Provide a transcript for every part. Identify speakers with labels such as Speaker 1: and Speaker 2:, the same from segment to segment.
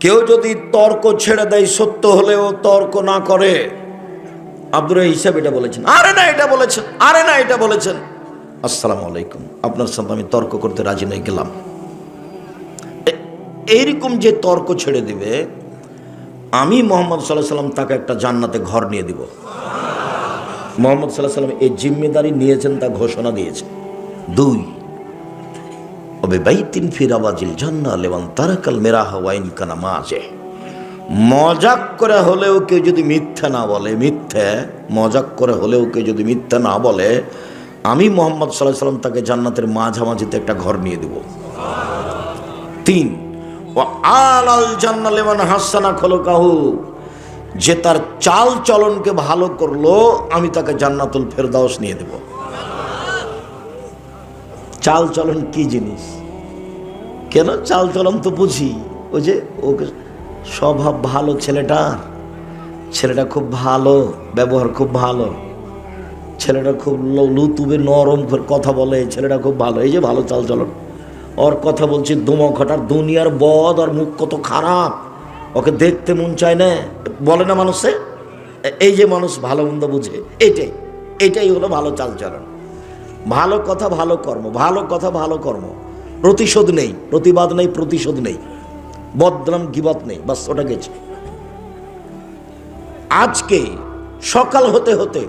Speaker 1: কেউ যদি তর্ক ছেড়ে দেয়, সত্য হলেও তর্ক না করে, আব্দুর হিসাব এটা বলেছেন, আরে না এটা বলেছেন, আরে না এটা বলেছেন, আসসালামু আলাইকুম, আপনার সাথে আমি তর্ক করতে রাজি নই, গেলাম। এইরকম যে তর্ক ছেড়ে দিবে, আমি মোহাম্মদ সাল্লাল্লাহু আলাইহি সাল্লাম তাকে একটা জান্নাতে ঘর নিয়ে দিব। মোহাম্মদ সাল্লাল্লাহু আলাইহি সাল্লাম এই জিম্মেদারি নিয়েছেন, তা ঘোষণা দিয়েছে। 2, ওবে বাইতিন ফি রাবাজিল জান্নাহ লিমান তারাকাল মিরাহা ওয়া ইন কানা মাযে। মজাক করে হলেও কেউ যদি মিথ্যা না বলে, মজাক করে হলেও কেউ যদি মিথ্যা না বলে, আমি মোহাম্মদ সাল্লাল্লাহু আলাইহি সাল্লাম তাকে জান্নাতের মাঝামাঝিতে একটা ঘর নিয়ে দেব। 3, ওয়া আলাল জান্নাহ লিমান হাসানা খুলুকাহু। যে তার চাল চলনকে ভালো করলো, আমি তাকে জান্নাতুল ফেরদাউস নিয়ে দেব। চাল চলন কি জিনিস? কেন চাল চলন তো বুঝি, ওই যে ওকে স্বভাব ভালো, ছেলেটা খুব ভালো, ব্যবহার খুব ভালো, ছেলেটা খুব লুতুবে নরম কথা বলে, ছেলেটা খুব ভালো, এই যে ভালো চাল চলন। ওর কথা বলছি দুমখটার দুনিয়ার বদ, আর মুখ কত খারাপ, ওকে দেখতে মন চায় না, বলে না মানুষে। এই যে মানুষ ভালো মন্দ বুঝে, এটাই হলো ভালো চাল চলন। ভালো কথা ভালো কর্ম, ভালো কথা ভালো কর্ম, প্রতিশোধ নেই, প্রতিবাদ নেই, প্রতিশোধ নেই, বদনাম গিবত নেই, বাস ওটা গেছে। আজকে সকাল হতে হতে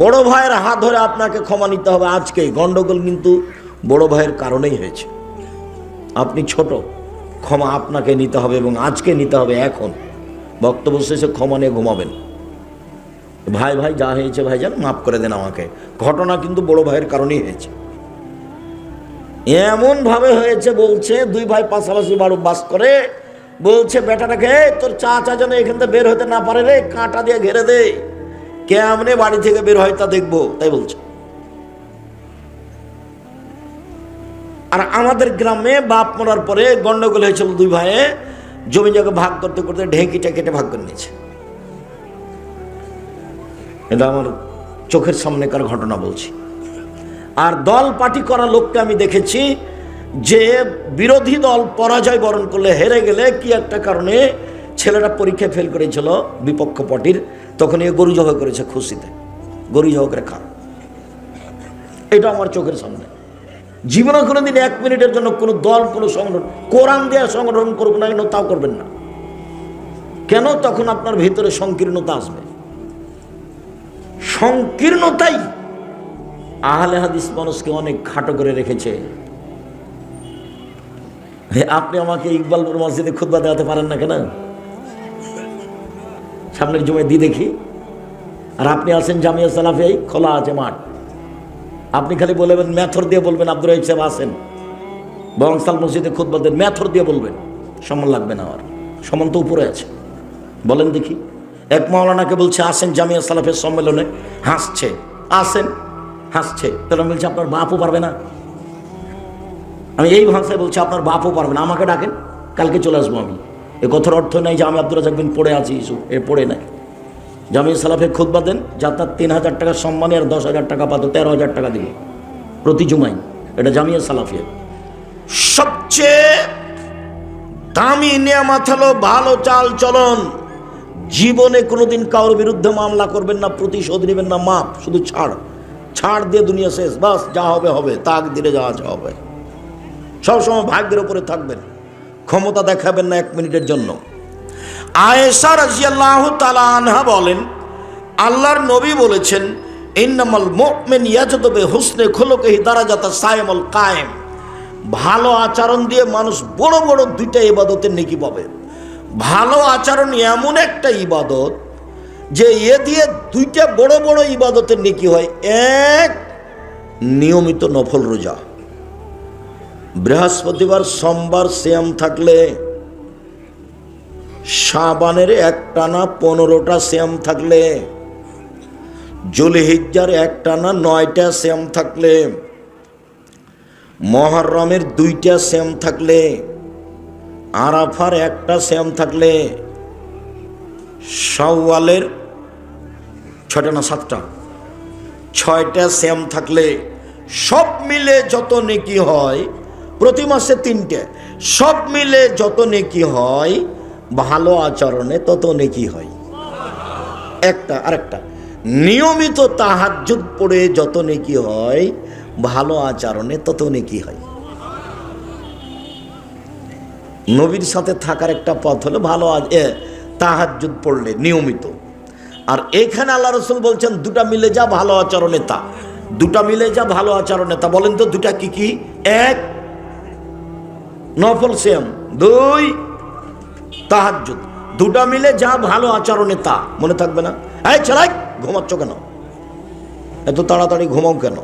Speaker 1: বড় ভাইয়ের হাত ধরে আপনাকে ক্ষমা নিতে হবে। আজকে গন্ডগোল কিন্তু বড় ভাইয়ের কারণেই হয়েছে। আপনি ছোট, ক্ষমা আপনাকে নিতে হবে, এবং আজকে নিতে হবে। এখন বক্তব্য শেষে ক্ষমা নিয়ে ঘুমাবেন। ভাই যা হয়েছে ভাইজান মাফ করে দেন আমাকে। ঘটনা কিন্তু বড় ভাইয়ের কারণেই হয়েছে। এমন ভাবে হয়েছে, বলছে 2 ভাই পাশাপাশি বাস করে, বলছে বেটাটাকে, তোর চাচা যেন এখান থেকে বের হতে না পারে রে, কাঁটা দিয়ে ঘেরে দে, কেমনে বাড়ি থেকে বের হয় তা দেখবো, তাই বলছে। আর আমাদের গ্রামে বাপ মরার পরে গন্ডগোল হয়েছিল, 2 ভাইয়ে জমি জায়গা ভাগ করতে করতে ঢেঁকিটা কেটে ভাগ করে নিয়েছে। এটা আমার চোখের সামনেকার ঘটনা বলছি। আর দল পার্টি করা লোককে আমি দেখেছি, যে বিরোধী দল পরাজয় বরণ করলে, হেরে গেলে কি একটা কারণে, ছেলেরা পরীক্ষা ফেল করেছিল বিপক্ষ পার্টির, তখন এ গরু জবাই করেছে খুশিতে, গরু জবাই করে খা। এটা আমার চোখের সামনে। জীবনে কোনোদিন 1 মিনিটের জন্য কোনো দল, কোনো সংগঠন, কোরআন দেওয়া সংগঠন করুক না কেন, তাও করবেন না। কেন? তখন আপনার ভিতরে সংকীর্ণতা আসবে। সংকীর্ণতাই আহলে হাদিস মানুষকে অনেক খাটো করে রেখেছে। আপনি আমাকে ইকবালপুর মসজিদে খুতবা দেওয়াতে পারেন না কেন? সামনের জমায় দিয়ে দেখি। আর আপনি আছেন জামিয়া সালাফি, খোলা আছে মাঠ, আপনি খালি বলবেন, মেথর দিয়ে বলবেন আব্দুর রহিম সাহেব আছেন বংশাল মসজিদে খুতবা দেন, মেথর দিয়ে বলবেন, সম্মান লাগবে না। আর সম্মান তো উপরে আছে। বলেন দেখি, এক মাওলানাকে বলছে আসেন জামিয়া সালাফের সম্মেলনে, হাসছে, আসেন, হাসছে, তাহলে বলছে আপনার বাপও পারবে না। আমি এই ভাষায় বলছি, আপনার বাপও পারবে না, আমাকে ডাকেন, কালকে চলে আসবো আমি। এ কথার অর্থ নাই যে আমি আব্দুর রাজ্জাক বিন পড়ে আছি, এ পড়ে নাই। জামিয়া সালাফে খুতবা দেন, যাতায়াত 3000 টাকা সম্মানে, আর 10,000 টাকা পাতো, 13,000 টাকা দিবে প্রতি জুমায়। এটা জামিয়া সালাফে সবচেয়ে দামি নিয়ামত হলো ভালো চাল চলন। জীবনে কোনোদিন কারোর বিরুদ্ধে মামলা করবেন না, প্রতিশোধ নেবেন না, মাপ, শুধু ছাড় দিয়ে দুনিয়া শেষ, বাস, যা হবে হবে, তাকদিরে যা আছে হবে। সবসময় ভাগ্যের উপরে থাকবেন, ক্ষমতা দেখাবেন না 1 মিনিটের জন্য। আয়েশা রাদিয়াল্লাহু তাআলা আনহা বলেন, আল্লাহর নবী বলেছেন, ইন্নামাল মুমিন ইয়াজদু বিহুসনি খুলুকিহি দারাজাতা সাইমুল কায়েম। ভালো আচরণ দিয়ে মানুষ বড় বড় 2টা ইবাদতের নেকি পাবে। ভালো আচরণ এমন একটা ইবাদত যে এ দিয়ে 2টা বড় বড় ইবাদতের নেকি হয়। এক, নিয়মিত নফল রোজা, বৃহস্পতিবার সোমবার সিয়াম থাকলে, শাবানের একটানা 15টা সিয়াম থাকলে, জুলহিজ্জার একটানা 9টা সিয়াম থাকলে, মুহররমের 2টা সিয়াম থাকলে, আরাফার 1টা সিয়াম থাকলে, শাওয়ালের 6টা না 7টা, 6টা সিয়াম থাকলে, সব মিলে যত নেকি হয় প্রতি মাসে 3টে, সব মিলে যত নেকি হয় ভালো আচরণে তত নেকি হয়। একটা আরেকটা, নিয়মিত তাহাজ্জুদ পড়ে যত নেকি হয় ভালো আচরণে তত নেকি হয়। নবীর সাথে থাকার একটা পথ হলো ভালো তাহাজ্জুদ পড়লে নিয়মিত। আর এখানে আল্লাহ রসুল বলছেন দুটা মিলে যা ভালো আচরণে তা, দুটা মিলে যা ভালো আচরণে তা। বলেন তো দুটা কি কি? 1 নফল সিয়াম, 2 তাহাজ্জুদ। দুটা মিলে যা ভালো আচরণে তা। মনে থাকবে না? এই ছেলে ঘুমাচ্ছ কেন, এত তাড়াতাড়ি ঘুমাও কেন?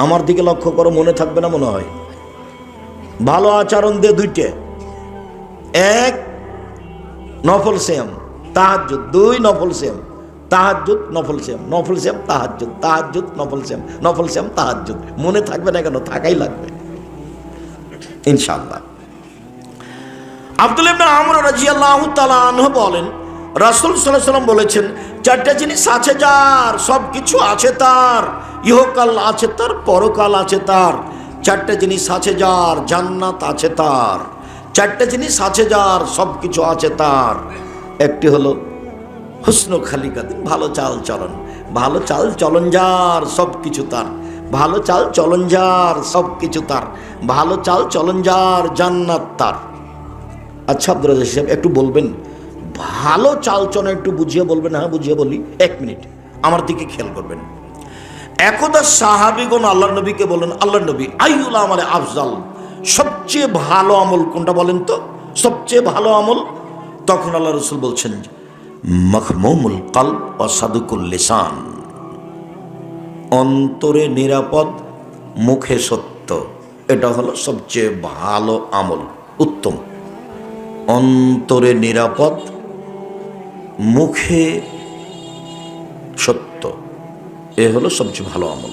Speaker 1: আমার দিকে লক্ষ্য করো, মনে থাকবে না মনে হয়? ভালো আচরণ দিয়ে 2টে, 1 নফল সিয়াম তাহাজ্জুদ, 2 নফল সিয়াম তাহাজ্জুদ নফল সিয়াম, নফল সিয়াম তাহাজ্জুদ, তাহাজ্জুদ নফল সিয়াম, নফল সিয়াম তাহাজ্জুদ। মনে থাকবে না কেন? থাকাই লাগবে ইনশাআল্লাহ। আব্দুল্লাহ ইবনে আমর রাদিয়াল্লাহু তাআলা আনহু বলেন, রাসূল সাল্লাল্লাহু আলাইহি ওয়াসাল্লাম বলেছেন, 4টা জিনিস আছে যার, সব কিছু আছে তার, ইহকাল আছে তার, পরকাল আছে তার। 4টা জিনিস আছে যার, জান্নাত আছে তার। 4টা জিনিস আছে যার, সব কিছু আছে তার। একটি হলো হুসনু খালিকাতিন, ভালো চাল চলন। ভালো চাল চলন যার, সব কিছু তার। ভালো চাল চলন যার, সব কিছু তার। ভালো চাল চলন যার, জান্নাত তার। আচ্ছা আব্দুর রাজ্জাক সাহেব একটু বলবেন, ভালো চাল চলন একটু বুঝিয়ে বলবেন? হ্যাঁ বুঝিয়ে বলি, 1 মিনিট আমার দিকে খেয়াল করবেন। একদা সাহাবীগণ আল্লাহর নবীকে বলেন, আল্লাহর নবী আইয়ুল আমালে আফজাল, সবচেয়ে ভালো আমল কোনটা বলেন তো, সবচেয়ে ভালো আমল? তখন আল্লাহ রাসূল বলছেন, মাখমুমুল কলব ওয়া সাদুকুল লিসান, অন্তরে নিরাপদ, মুখে সত্য। এটা হলো সবচেয়ে ভালো আমল, উত্তম। অন্তরে নিরাপদ, মুখে সত্য, এ হলো সবচেয়ে ভালো আমল।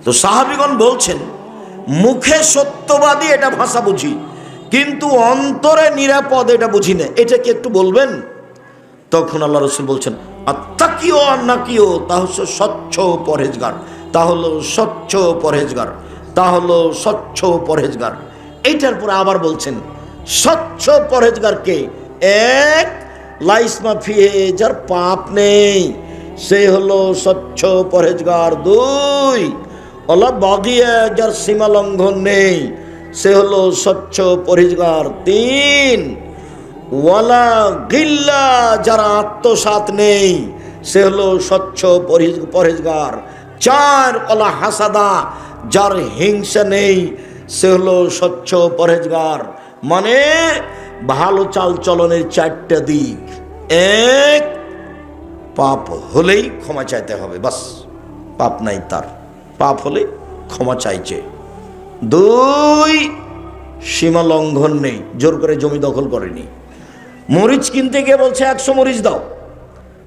Speaker 1: তো সাহাবীগণ বলছেন, মুখে সত্যবাদী এটা ভাষা বুঝি, কিন্তু অন্তরে নিরাপদ এটা বুঝি না, এটা কি একটু বলবেন? তখন আল্লাহ রাসূল বলছেন, আত্তাকিও আর নাকিও, তা হচ্ছে স্বচ্ছ পরহেজগার, তা হলো স্বচ্ছ পরহেজগার, তা হলো স্বচ্ছ পরহেজগার। এইটার পরে আবার বলছেন, স্বচ্ছ পরহেজগারকে 1 লাইসমা ফিহে, যার পাপ নেই সে হলো স্বচ্ছ পরহেজগার। 2 ওলা বাগিয়া, যার সীমা লঙ্ঘন নেই সে হলো স্বচ্ছ পরহেজগার। 3 ওয়ালা গিল্লা, যারা আত্মসাৎ নেই সে হলো স্বচ্ছ পরহেজগার। 4 ওলা হাসাদা, যার হিংসা নেই সে হলো স্বচ্ছ পরহেজগার। মানে ভালো চাল চলনের 4টা দিক। 1 পাপ হলেই ক্ষমা চাইতে হবে, বাস, পাপ নাই তার, পাপ হলে ক্ষমা চাইছে। 2 সীমা লঙ্ঘন নেই, জোর করে জমি দখল করেনি। মরিচ কিনতে গিয়ে বলছে 100 মরিচ দাও,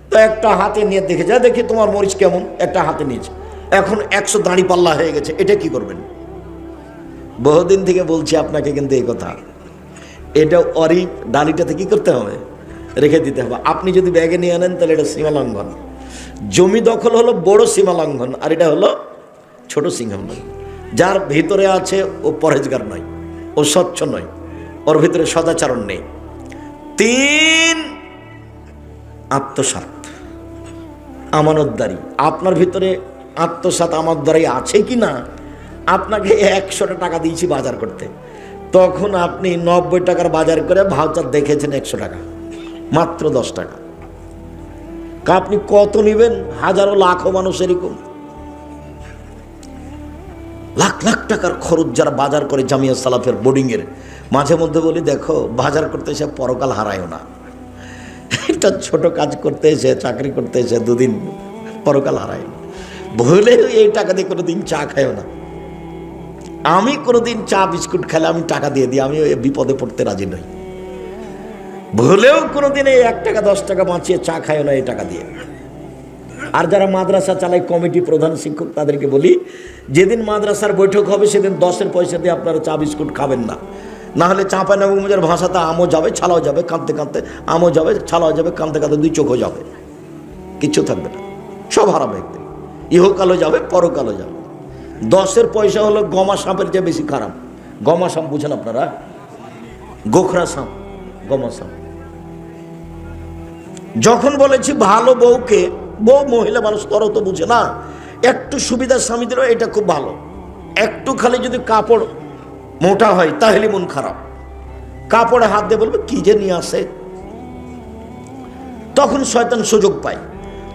Speaker 1: তো একটা হাতে নিয়ে দেখে যা, দেখি তোমার মরিচ কেমন, একটা হাতে নিয়েছে, এখন 100 দাঁড়ি পাল্লা হয়ে গেছে, এটা কি করবেন? বহুদিন থেকে বলছি আপনাকে, কিন্তু এই কথা, এটা অরিপ ডালিটাতে কি করতে হবে? রেখে দিতে হবে। আপনি যদি ব্যাগে নিয়ে আনেন তাহলে এটা সীমা লঙ্ঘন। জমি দখল হলো বড় সীমা লঙ্ঘন, আর এটা হলো ছোট সীমা লঙ্ঘন। যার ভিতরে আছে ও পরহেজগার নয়, ও স্বচ্ছ নয়, ওর ভিতরে সদাচরণ নেই। 3 আত্মসাৎ, আমানতদারি। আপনার ভিতরে আত্মসাৎ আমানতদারি আছে কি না? আপনাকে 100 টাকা দিয়েছি বাজার করতে, তখন আপনি 90 টাকার বাজার করে ভাউচার দেখেছেন 100 টাকা, মাত্র 10 টাকা। আপনি কত নেবেন? হাজারো লাখো মানুষ এরকম, লাখ লাখ টাকার খরচ যারা বাজার করে জামিয়া সালাফের বোর্ডিংয়ের। মাঝে মধ্যে বলি, দেখো বাজার করতে এসে পরকাল হারায়ও না। একটা ছোট কাজ করতে এসে, চাকরি করতে এসে 2 দিন পরকাল হারায় না। ভুলেও এই টাকা দিয়ে কোনোদিন চা খায়ও না। আমি কোনোদিন চা বিস্কুট খেলে আমি টাকা দিয়ে দিই, আমি ওই বিপদে পড়তে রাজি নই। ভুলেও কোনোদিন এই 1 টাকা 10 টাকা বাঁচিয়ে চা খায়ও না এই টাকা দিয়ে। আর যারা মাদ্রাসা চালায়, কমিটি প্রধান শিক্ষক, তাদেরকে বলি, যেদিন মাদ্রাসার বৈঠক হবে সেদিন 10-এর পয়সা দিয়ে আপনারা চা বিস্কুট খাবেন না, না হলে চাঁপাইনবাবগঞ্জের ভাষাতে আমও যাবে, ছালাও যাবে, কাঁদতে কাঁদতে, আমও যাবে, ছালাও যাবে, কাঁদতে কাঁদতে 2 চোখও যাবে, কিচ্ছু থাকবে না, সব হারাবে একদিন। ইহকালও যাবে, পরকালও যাবে। 10-এর পয়সা হলো গমা সাপের চেয়ে বেশি খারাপ। গমাসাম বুঝেন আপনারা? গোখরাসাম, গমাসাম। যখন বলেছি ভালো বউকে, বউ মহিলা মানুষ তরও তো বুঝে না, একটু সুবিধার স্বামীদের এটা খুব ভালো, একটু খালি যদি কাপড় মোটা হয় তাহলে মন খারাপ, কাপড়ে হাত দিয়ে বলবে কি যে নিয়ে আসে, তখন শয়তান সুযোগ পায়।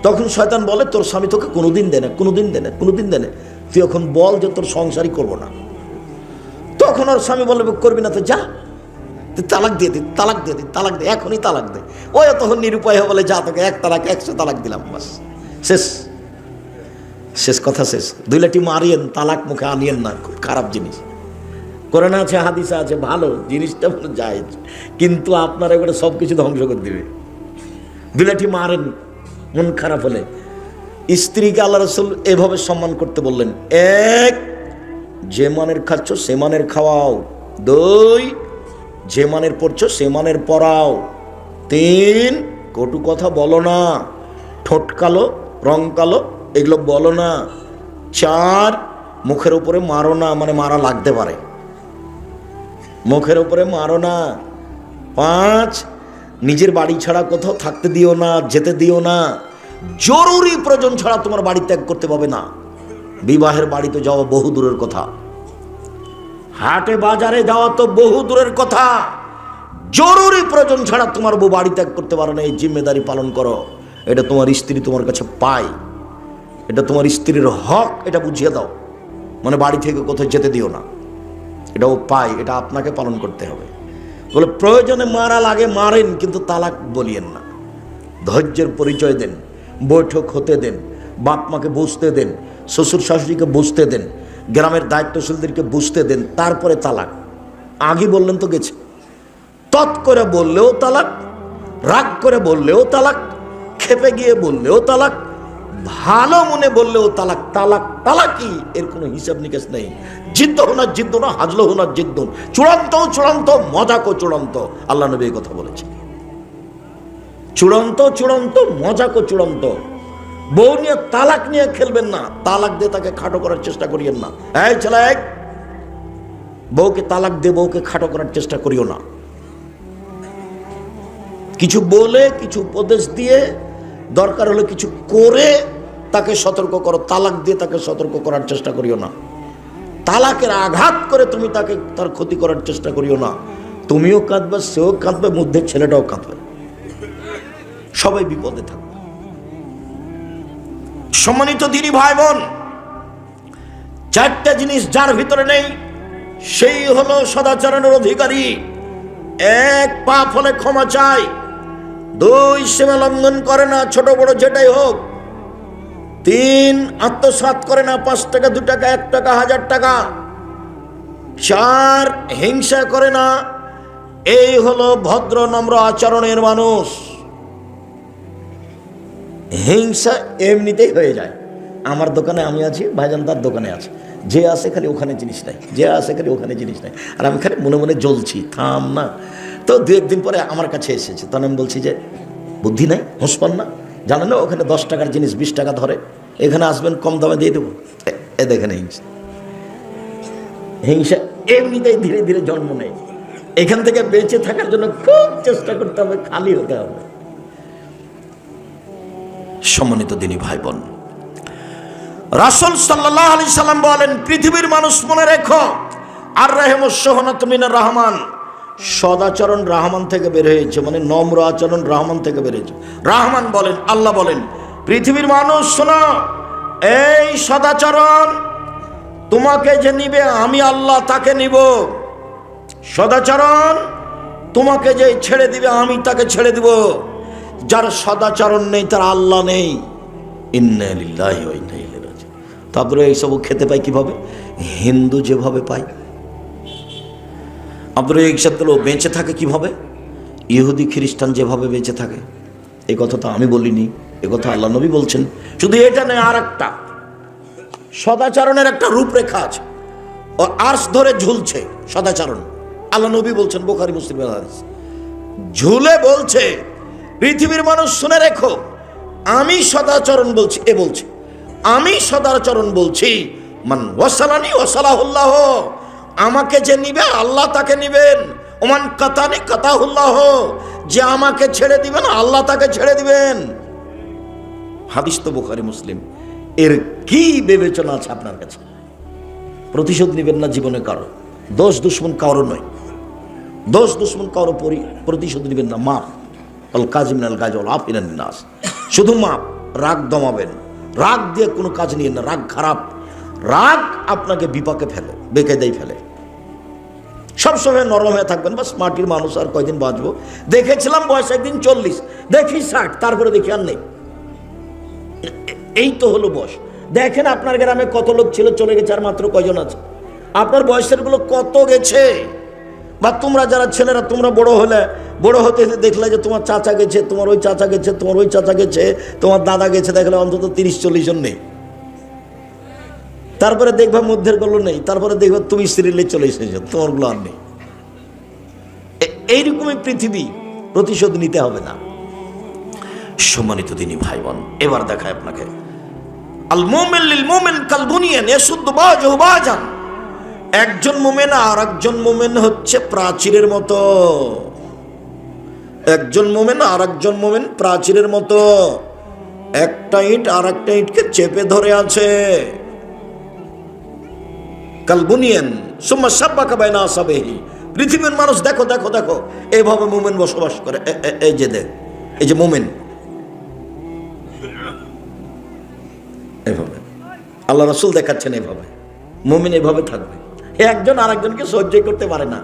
Speaker 1: তখন শয়তান বলে তোর স্বামী তোকে কোনোদিন দেনে, কোনোদিন দেনে, কোনোদিন দেনে, তুই এখন বল যে তোর সংসারই করবো না। তখন ওর স্বামী বলবে করবি না তো যা, তুই তালাক দিয়ে দি, তালাক দিয়ে দি, তালাক দে, এখনই তালাক দে। ওই তখন নিরুপায় হয়ে বলে যা তোকে এক তালাক 100 তালাক দিলাম, বাস শেষ, শেষ কথা শেষ। 2 লাঠি মারিয়েন, তালাক মুখে আনিয়েন না, খুব খারাপ জিনিস। কোরআনে আছে, হাদিসে আছে, ভালো জিনিসটা যায়, কিন্তু আপনার এবারে সব কিছু ধ্বংস করে দিবে। 2 লাঠি মারেন মন খারাপ হলে। স্ত্রীকে আল্লাহ রাসূল এভাবে সম্মান করতে বললেন, 1 যে মানের খাচ্ছ সে মানের খাওয়াও, 2 যে মানের পড়ছো সে মানের পড়াও, 3 কটু কথা বলো না, ঠোঁট কালো রং কালো এগুলো বলো না, 4 মুখের উপরে মারো না, মানে মারা লাগতে পারে, মুখের উপরে মারো না, 5 নিজের বাড়ি ছাড়া কোথাও থাকতে দিও না, যেতে দিও না, জরুরি প্রয়োজন ছাড়া তোমার বাড়ি ত্যাগ করতে পাবে না। বিবাহের বাড়িতে যাওয়া বহু দূরের কথা, হাটে বাজারে যাওয়া তো বহু দূরের কথা, জরুরি প্রয়োজন ছাড়া তোমার বউ বাড়ি ত্যাগ করতে পারে না। এই জিম্মেদারি পালন করো, এটা তোমার স্ত্রী তোমার কাছে পায়, এটা তোমার স্ত্রীর হক, এটা বুঝিয়ে দাও। মানে বাড়ি থেকে কোথাও যেতে দিও না, এটাও পায়, এটা আপনাকে পালন করতে হবে। বলে প্রয়োজনে মারা লাগে মারেন, কিন্তু তালাক বলিয়েন না। ধৈর্যের পরিচয় দেন, বৈঠক হতে দেন, বাপ মাকে বুঝতে দেন, শ্বশুর শাশুড়িকে বুঝতে দেন, গ্রামের দায়িত্বশীলদেরকে বুঝতে দেন, তারপরে তালাক। আগে বললেন তো গেছে, তৎ করে বললেও তালাক, রাগ করে বললেও তালাক, খেপে গিয়ে বললেও তালাক, ভালো মনে বললেও তালাক। তালাক তালাকি, এর কোনো হিসাব নিকেশ নেই। জিদ্দ হোনা জিদ্দ না, হাজলো হোনা জিদ্দ, চূড়ান্ত চূড়ান্ত, মজাকো চূড়ান্ত। আল্লাহ নবী এই কথা বলেছে, চূড়ান্ত চূড়ান্ত, মজাকো চূড়ান্ত। বউ নিয়ে তালাক নিয়ে খেলবেন না, তালাক দিয়ে তাকে খাটো করার চেষ্টা করিয়েন না। এই ছেলে, বউকে তালাক দিয়ে বউকে খাটো করার চেষ্টা করিও না। কিছু বলে, কিছু উপদেশ দিয়ে, দরকার হলে কিছু করে তাকে সতর্ক করো, তালাক দিয়ে তাকে সতর্ক করার চেষ্টা করিও না। তালাকের আঘাত করে তুমি তাকে তার ক্ষতি করার চেষ্টা করিও না। তুমিও কাঁদবে, সেও কাঁদবে, মধ্যে ছেলেটাও কাঁদবে, সবাই বিপদে থাকবে। সম্মানিত দিনী ভাই বোন, 4টা জিনিস যার ভিতরে নেই সেই হলো সদাচরণের অধিকারী। 1 পাপ হলে ক্ষমা চায়, 2 সীমা লঙ্ঘন করে না, ছোট বড় যেটাই হোক, 3 আত্মসাৎ করে না, 5 টাকা 2 টাকা 1 টাকা 1000 টাকা, 4 হিংসা করে না। এই হলো ভদ্র নম্র আচরণের মানুষ। হিংসা এমনিতেই হয়ে যায়। আমার দোকানে আমি আছি, ভাইজান তার দোকানে আছে, যে আসে খালি ওখানে জিনিস নাই, যে আসে খালি ওখানে জিনিস নাই, আর আমি খালি মনে মনে জ্বলছি, থাম না। তো 2-1 দিন পরে আমার কাছে এসেছে, তখন আমি বলছি যে বুদ্ধি নাই, হুঁসপান না, জানেন না ওখানে 10 টাকার জিনিস 20 টাকা ধরে, এখানে আসবেন কম দামে দিয়ে দেবো। এ দেখেন হিংসা, হিংসা এমনিতেই ধীরে ধীরে জন্ম নেয়। এখান থেকে বেঁচে থাকার জন্য খুব চেষ্টা করতে হবে, খালি হতে হবে। সম্মানিত দিনী ভাই বোন, রাসূল সাল্লাল্লাহু আলাইহি সাল্লাম বলেন, পৃথিবীর মানুষ মনে রেখো, আর রাহমুস সুহনাতু মিনার রহমান, সদাচরণ রহমান থেকে বের হয়েছে, মানে নম্র আচরণ রহমান থেকে বের হয়েছে। রহমান বলেন, আল্লাহ বলেন, পৃথিবীর মানুষ শোনো, এই সদাচরণ তোমাকে যে নিবে আমি আল্লাহ তাকে নিব, সদাচরণ তোমাকে যে ছেড়ে দিবে আমি তাকে ছেড়ে দিব। যার সদাচরণ নেই তার আল্লাহ নেই। ইন্না লিল্লাহি ওয়া ইন্না ইলাইহি রাজিউন। তারপরে এইসব খেতে পাই কিভাবে? হিন্দু যেভাবে পায়। আপনারা এই সাথে বেঁচে থাকে কিভাবে? ইহুদি খ্রিস্টান যেভাবে বেঁচে থাকে। এই কথা তো আমি বলিনি, এ কথা আল্লাহ নবী বলছেন। শুধু এটা নয়, আর একটা সদাচরণের একটা রূপরেখা আছে, ও আর্শ ধরে ঝুলছে সদাচরণ। আল্লাহ নবী বলছেন, বুখারী মুসলিমের হাদিস, ঝুলে বলছে, পৃথিবীর মানুষ শুনে রেখো, আমি সদাচরণ বলছি, এ বলছে আমি সদাচরণ বলছি, মান ওয়াসালানি ওয়াসালাহুল্লাহ, আমাকে যে নিবে আল্লাহ তাকে নিবেন। ওমান কাতানি কাতাহুল্লাহ, যে আমাকে ছেড়ে দিবেন আল্লাহ তাকে ছেড়ে দিবেন। হাদিস তো বুখারী মুসলিম। এর কি বিবেচনা আছে আপনার কাছে? প্রতিশোধ নিবেন না জীবনে কারো, দোষ দুশ্মন কারো নয়, দোষ দুশ্মন কারো প্রতিশোধ নিবেন না। মাপ, আল কাজিমিন আল গায়জ ওয়াল আফিনান নাস, শুধু মাপ। রাগ দমাবেন, রাগ দিয়ে কোনো কাজ নিয়েন না, রাগ খারাপ। রাগ আপনাকে বিপাকে ফেলে, বেকায়দায় ফেলে। সবসময় নরম হয়ে থাকবেন, বাস মাটির মানুষ, আর কয়দিন বাঁচবো। দেখেছিলাম বয়স একদিন 40, দেখি 60, তারপরে দেখি আর নেই। এই তো হলো বয়স। দেখেন আপনার গ্রামে কত লোক ছিল, চলে গেছে, আর মাত্র কয়জন আছে? আপনার বয়সের গুলো কত গেছে? বা তোমরা যারা ছেলেরা, তোমরা বড় হলে, বড় হতে দেখলে যে তোমার চাচা গেছে, তোমার ওই চাচা গেছে, তোমার ওই চাচা গেছে, তোমার দাদা গেছে, দেখলে অন্তত 30-40 জন নেই। তারপরে দেখবা মধ্যের গুলো নেই, তারপরে দেখবা তুমি সিরিয়ালে চলে এসেছো, তোমার গুলো আর নেই। এইরকমই পৃথিবী, প্রতিশোধ নিতে হবে না। সম্মানিত দিনী ভাই বোন, এবার দেখায় আপনাকে আল মুমিন লিল মুমিন কাল বুনিয়ান ইয়াসুদ্দু বাযুহু বাযান। একজন মুমিন আর একজন মুমিন হচ্ছে প্রাচীরের মতো। একজন মুমিন আর একজন মুমিন প্রাচীরের মতো, একটা ইট আর একটা ইটকে চেপে ধরে আছে। কাল বুনিয়ান সুম্মা শাব্বাকা বাইনা আসাবিহি। পৃথিবীর মানুষ দেখো দেখো দেখো, এইভাবে মুমিন বসবাস করে। এই যে দেখ, এই যে মুমিন, এভাবে আল্লাহ রাসূল দেখাচ্ছেন, এভাবে মুমিন এভাবে থাকবে। একজন আরেকজনকে সহ্য করতে পারে না।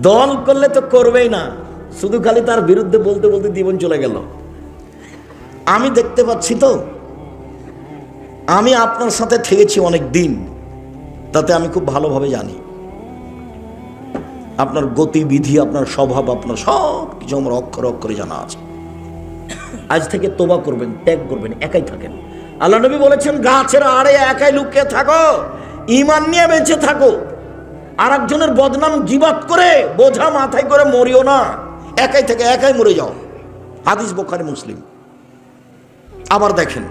Speaker 1: দল করলে তো করবেই না, শুধু খালি তার বিরুদ্ধে বলতে বলতে জীবন চলে গেল। আমি দেখতে পাচ্ছি তো, আমি আপনার সাথে থেকেছি অনেক দিন, তাতে আমি খুব ভালোভাবে জানি আপনার গতিবিধি, আপনার স্বভাব, আপনার সব কিছু আমার অক্ষরে অক্ষরে জানা আছে। আজ থেকে তোবা করবেন, ত্যাগ করবেন, একাই থাকেন। আল্লাহ নবী বলেছেন, গাছের আড়ে একাই লুকিয়ে থাকো, ঈমান নিয়ে বেঁচে থাকো। আর একজনের বদনাম গীবাত করে বোঝা মাথায় করে মরিও না, একাই থেকে একাই মরে যাও। হাদিস বুখারী মুসলিম। আবার দেখেন,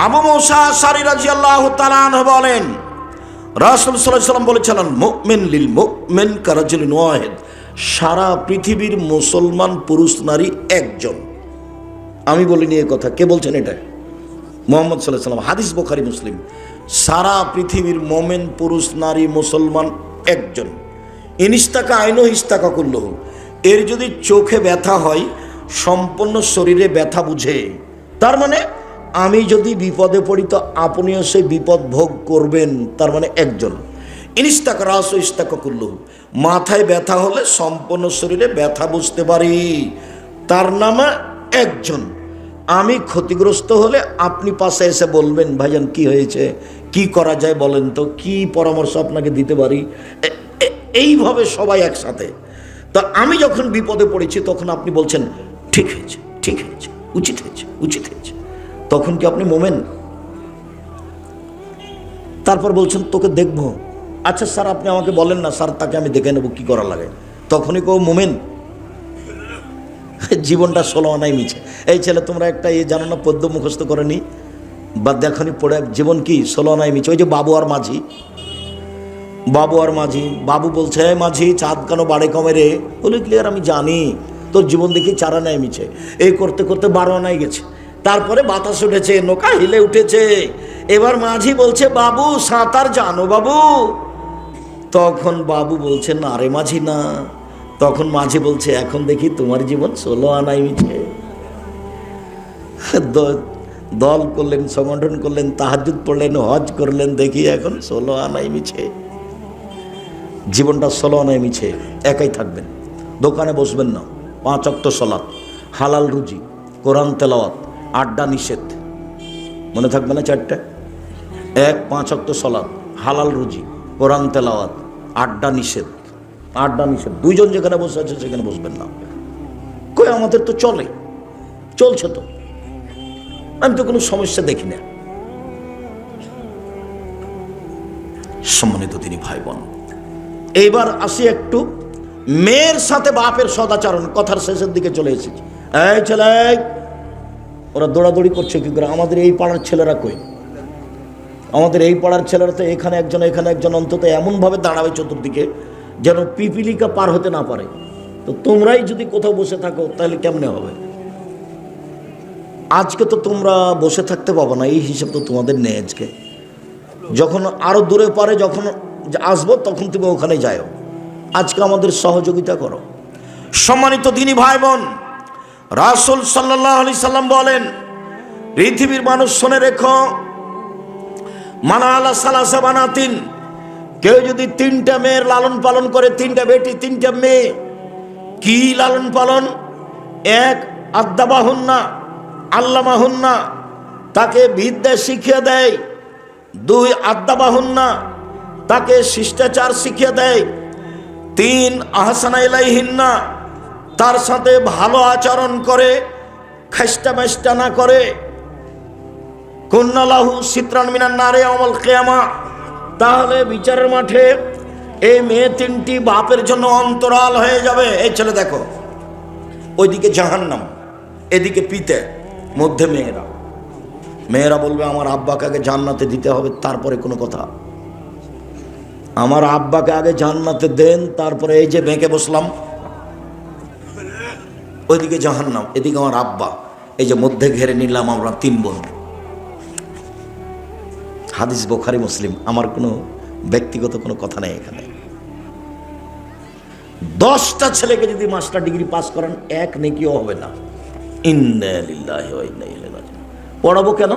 Speaker 1: আবু মুসা আশআরী রাদিয়াল্লাহু তাআলা আনহু বলেন, রাসূল সাল্লাল্লাহু আলাইহি ওয়াসাল্লাম বলেছিলেন, মুমিন লিল মুমিন কারাজুলিন ওয়াহিদ। সারা পৃথিবীর মুসলমান পুরুষ নারী একজন। আমি বলিনি এই কথা, কে বলছেন? এটা মুহাম্মদ সাল্লাল্লাহু আলাইহি ওয়াসাল্লাম, হাদিস বুখারী মুসলিম। সারা পৃথিবীর মুমিন পুরুষ নারী মুসলমান একজন। ইনিস্তাকা আইনো ইস্তাকা কুল্লুহু। এর যদি চোখে ব্যথা হয়, সম্পূর্ণ শরীরে ব্যথা বুঝে। তার মানে আমি যদি বিপদে পড়ি তো আপনিও সেই বিপদ ভোগ করবেন, তার মানে একজন। ইনিস্তাকা রাসু ইস্তাকা কুল্লুহু। মাথায় ব্যথা হলে সম্পূর্ণ শরীরে ব্যথা বুঝতে পারি, তার নামে একজন। আমি ক্ষতিগ্রস্ত হলে আপনি পাশে এসে বলবেন, ভাইজান কি হয়েছে, কি করা যায় বলেন তো, কি পরামর্শ আপনাকে দিতে পারি। এইভাবে সবাই একসাথে। তা আমি যখন বিপদে পড়েছি তখন আপনি বলছেন, ঠিক হয়েছে, ঠিক হয়েছে, উচিত হয়েছে, উচিত হয়েছে। তখন কি আপনি মোমেন? তারপর বলছেন, তোকে দেখবো। আচ্ছা স্যার, আপনি আমাকে বলেন না স্যার, তাকে আমি দেখে নেবো কি করা লাগে। তখনই কেউ মোমেন? জীবনটা 16 আনাই মিছে। এই ছেলে, তোমরা একটা জানো না, পদ্য মুখস্থ করেনি বা দেখনি পড়ে, জীবন কি 16 আনাই মিছে। ওই যে বাবু আর মাঝি, বাবু আর মাঝি। বাবু বলছে, মাঝি চাঁদ কেন বাড়ে কমে রে? বলে, ক্লিয়ার, আমি জানি তোর জীবন দেখি 4 আনাই মিছে। এই করতে করতে 12 আনাই গেছে। তারপরে বাতাস উঠেছে, নৌকা হিলে উঠেছে। এবার মাঝি বলছে, বাবু সাঁতার জানো বাবু? তখন বাবু বলছে, না রে মাঝি না। তখন মাঝি বলছে, এখন দেখি তোমার জীবন 16 আনাই মিছে। দল করলেন, সংগঠন করলেন, তাহাজ্জুদ পড়লেন, হজ করলেন, দেখি এখন 16 আনাই মিছে। জীবনটা 16 আনাই মিছে। একাই থাকবেন, দোকানে বসবেন না, 5 ওয়াক্ত সালাত, হালাল রুজি, কোরআন তেলাওয়াত, আড্ডা নিষেধ। মনে থাকবে না 4টা? 1, 5 ওয়াক্ত সালাত, হালাল রুজি, কোরআন তেলাওয়াত, আড্ডা নিষেধ। আড্ডা নিষেধ। 2 জন যেখানে বসে আছে সেখানে বসবেন না। কই আমাদের তো চলে, চলছে তো, আমি তো কোনো সমস্যা দেখি না। সম্মানিত দিনী ভাই বোন, এইবার আসি একটু মেয়ের সাথে বাপের সদাচরণ। কথার শেষের দিকে চলে এসেছি। এই ছেলে, ওরা দৌড়াদৌড়ি করছে কি করে? আমাদের এই পাড়ার ছেলেরা কই? আমাদের এই পাড়ার ছেলেরা তো এখানে একজন অন্তত এমনভাবে দাঁড়াবে চতুর্দিকে যেন পিপিলিকা পার হতে না পারে। তো তোমরাই যদি কোথাও বসে থাকো তাহলে কেমনে হবে? আজকে তো তোমরা বসে থাকতে পাবো না, এই হিসাব তো তোমাদের নেই। আজকে যখন আরো দূরে পারে যখন আসবো তখন তুমি ওখানে যাও। আজকে আমাদের সহযোগিতা করো। সম্মানিত দিনী ভাই বোন, রাসূল সাল্লাল্লাহু আলাইহি সাল্লাম বলেন, পৃথিবীর মানুষ শুনে রেখো, মানা আলা সালাসা বানাতিন, কেউ যদি 3টা মেয়ের লালন পালন করে, 3টা বেটি 3টা মেয়ে, কি লালন পালন? 1 আদ্দাবাহুন্না আল্লামাহুন্না, তাকে বিদ্যা শিখিয়ে দেয়। 2 আদ্দাবাহুন্না, তাকে শিষ্টাচার শিখিয়ে দেয়। 3 আহসানা ইলাইহিন্না, তার সাথে ভালো আচরণ করে, খাস্টা মেষ্টা না করে। কুন্নালাহু সিতরান মিনান নারে ইয়াউমাল কিয়ামা, তাহলে বিচারের মাঠে এই মেয়ে 3টি বাপের জন্য অন্তরাল হয়ে যাবে। এই ছেলে দেখো, ওইদিকে জাহান্নাম, এদিকে পিতে, মধ্যে মেয়েরা। মেয়েরা বলবে আমার আব্বাকে আগে জান্নাতে দিতে হবে, তারপরে কোনো কথা। আমার আব্বাকে আগে জান্নাতে দেন, তারপরে এই যে বেঁকে বসলাম, ওইদিকে জাহান্নাম, এদিকে আমার আব্বা, এই যে মধ্যে ঘেরে নিলাম আমরা 3 বোন। হাদিস বুখারী মুসলিম, আমার কোনো ব্যক্তিগত কোনো কথা নেই এখানে। 10টা ছেলেকে যদি মাস্টার ডিগ্রি পাস করান, 1 নেকিও হবে না। ইন্না লিল্লাহি ওয়া ইন্না ইলাইহি রাজিউন। পড়াবো কেন?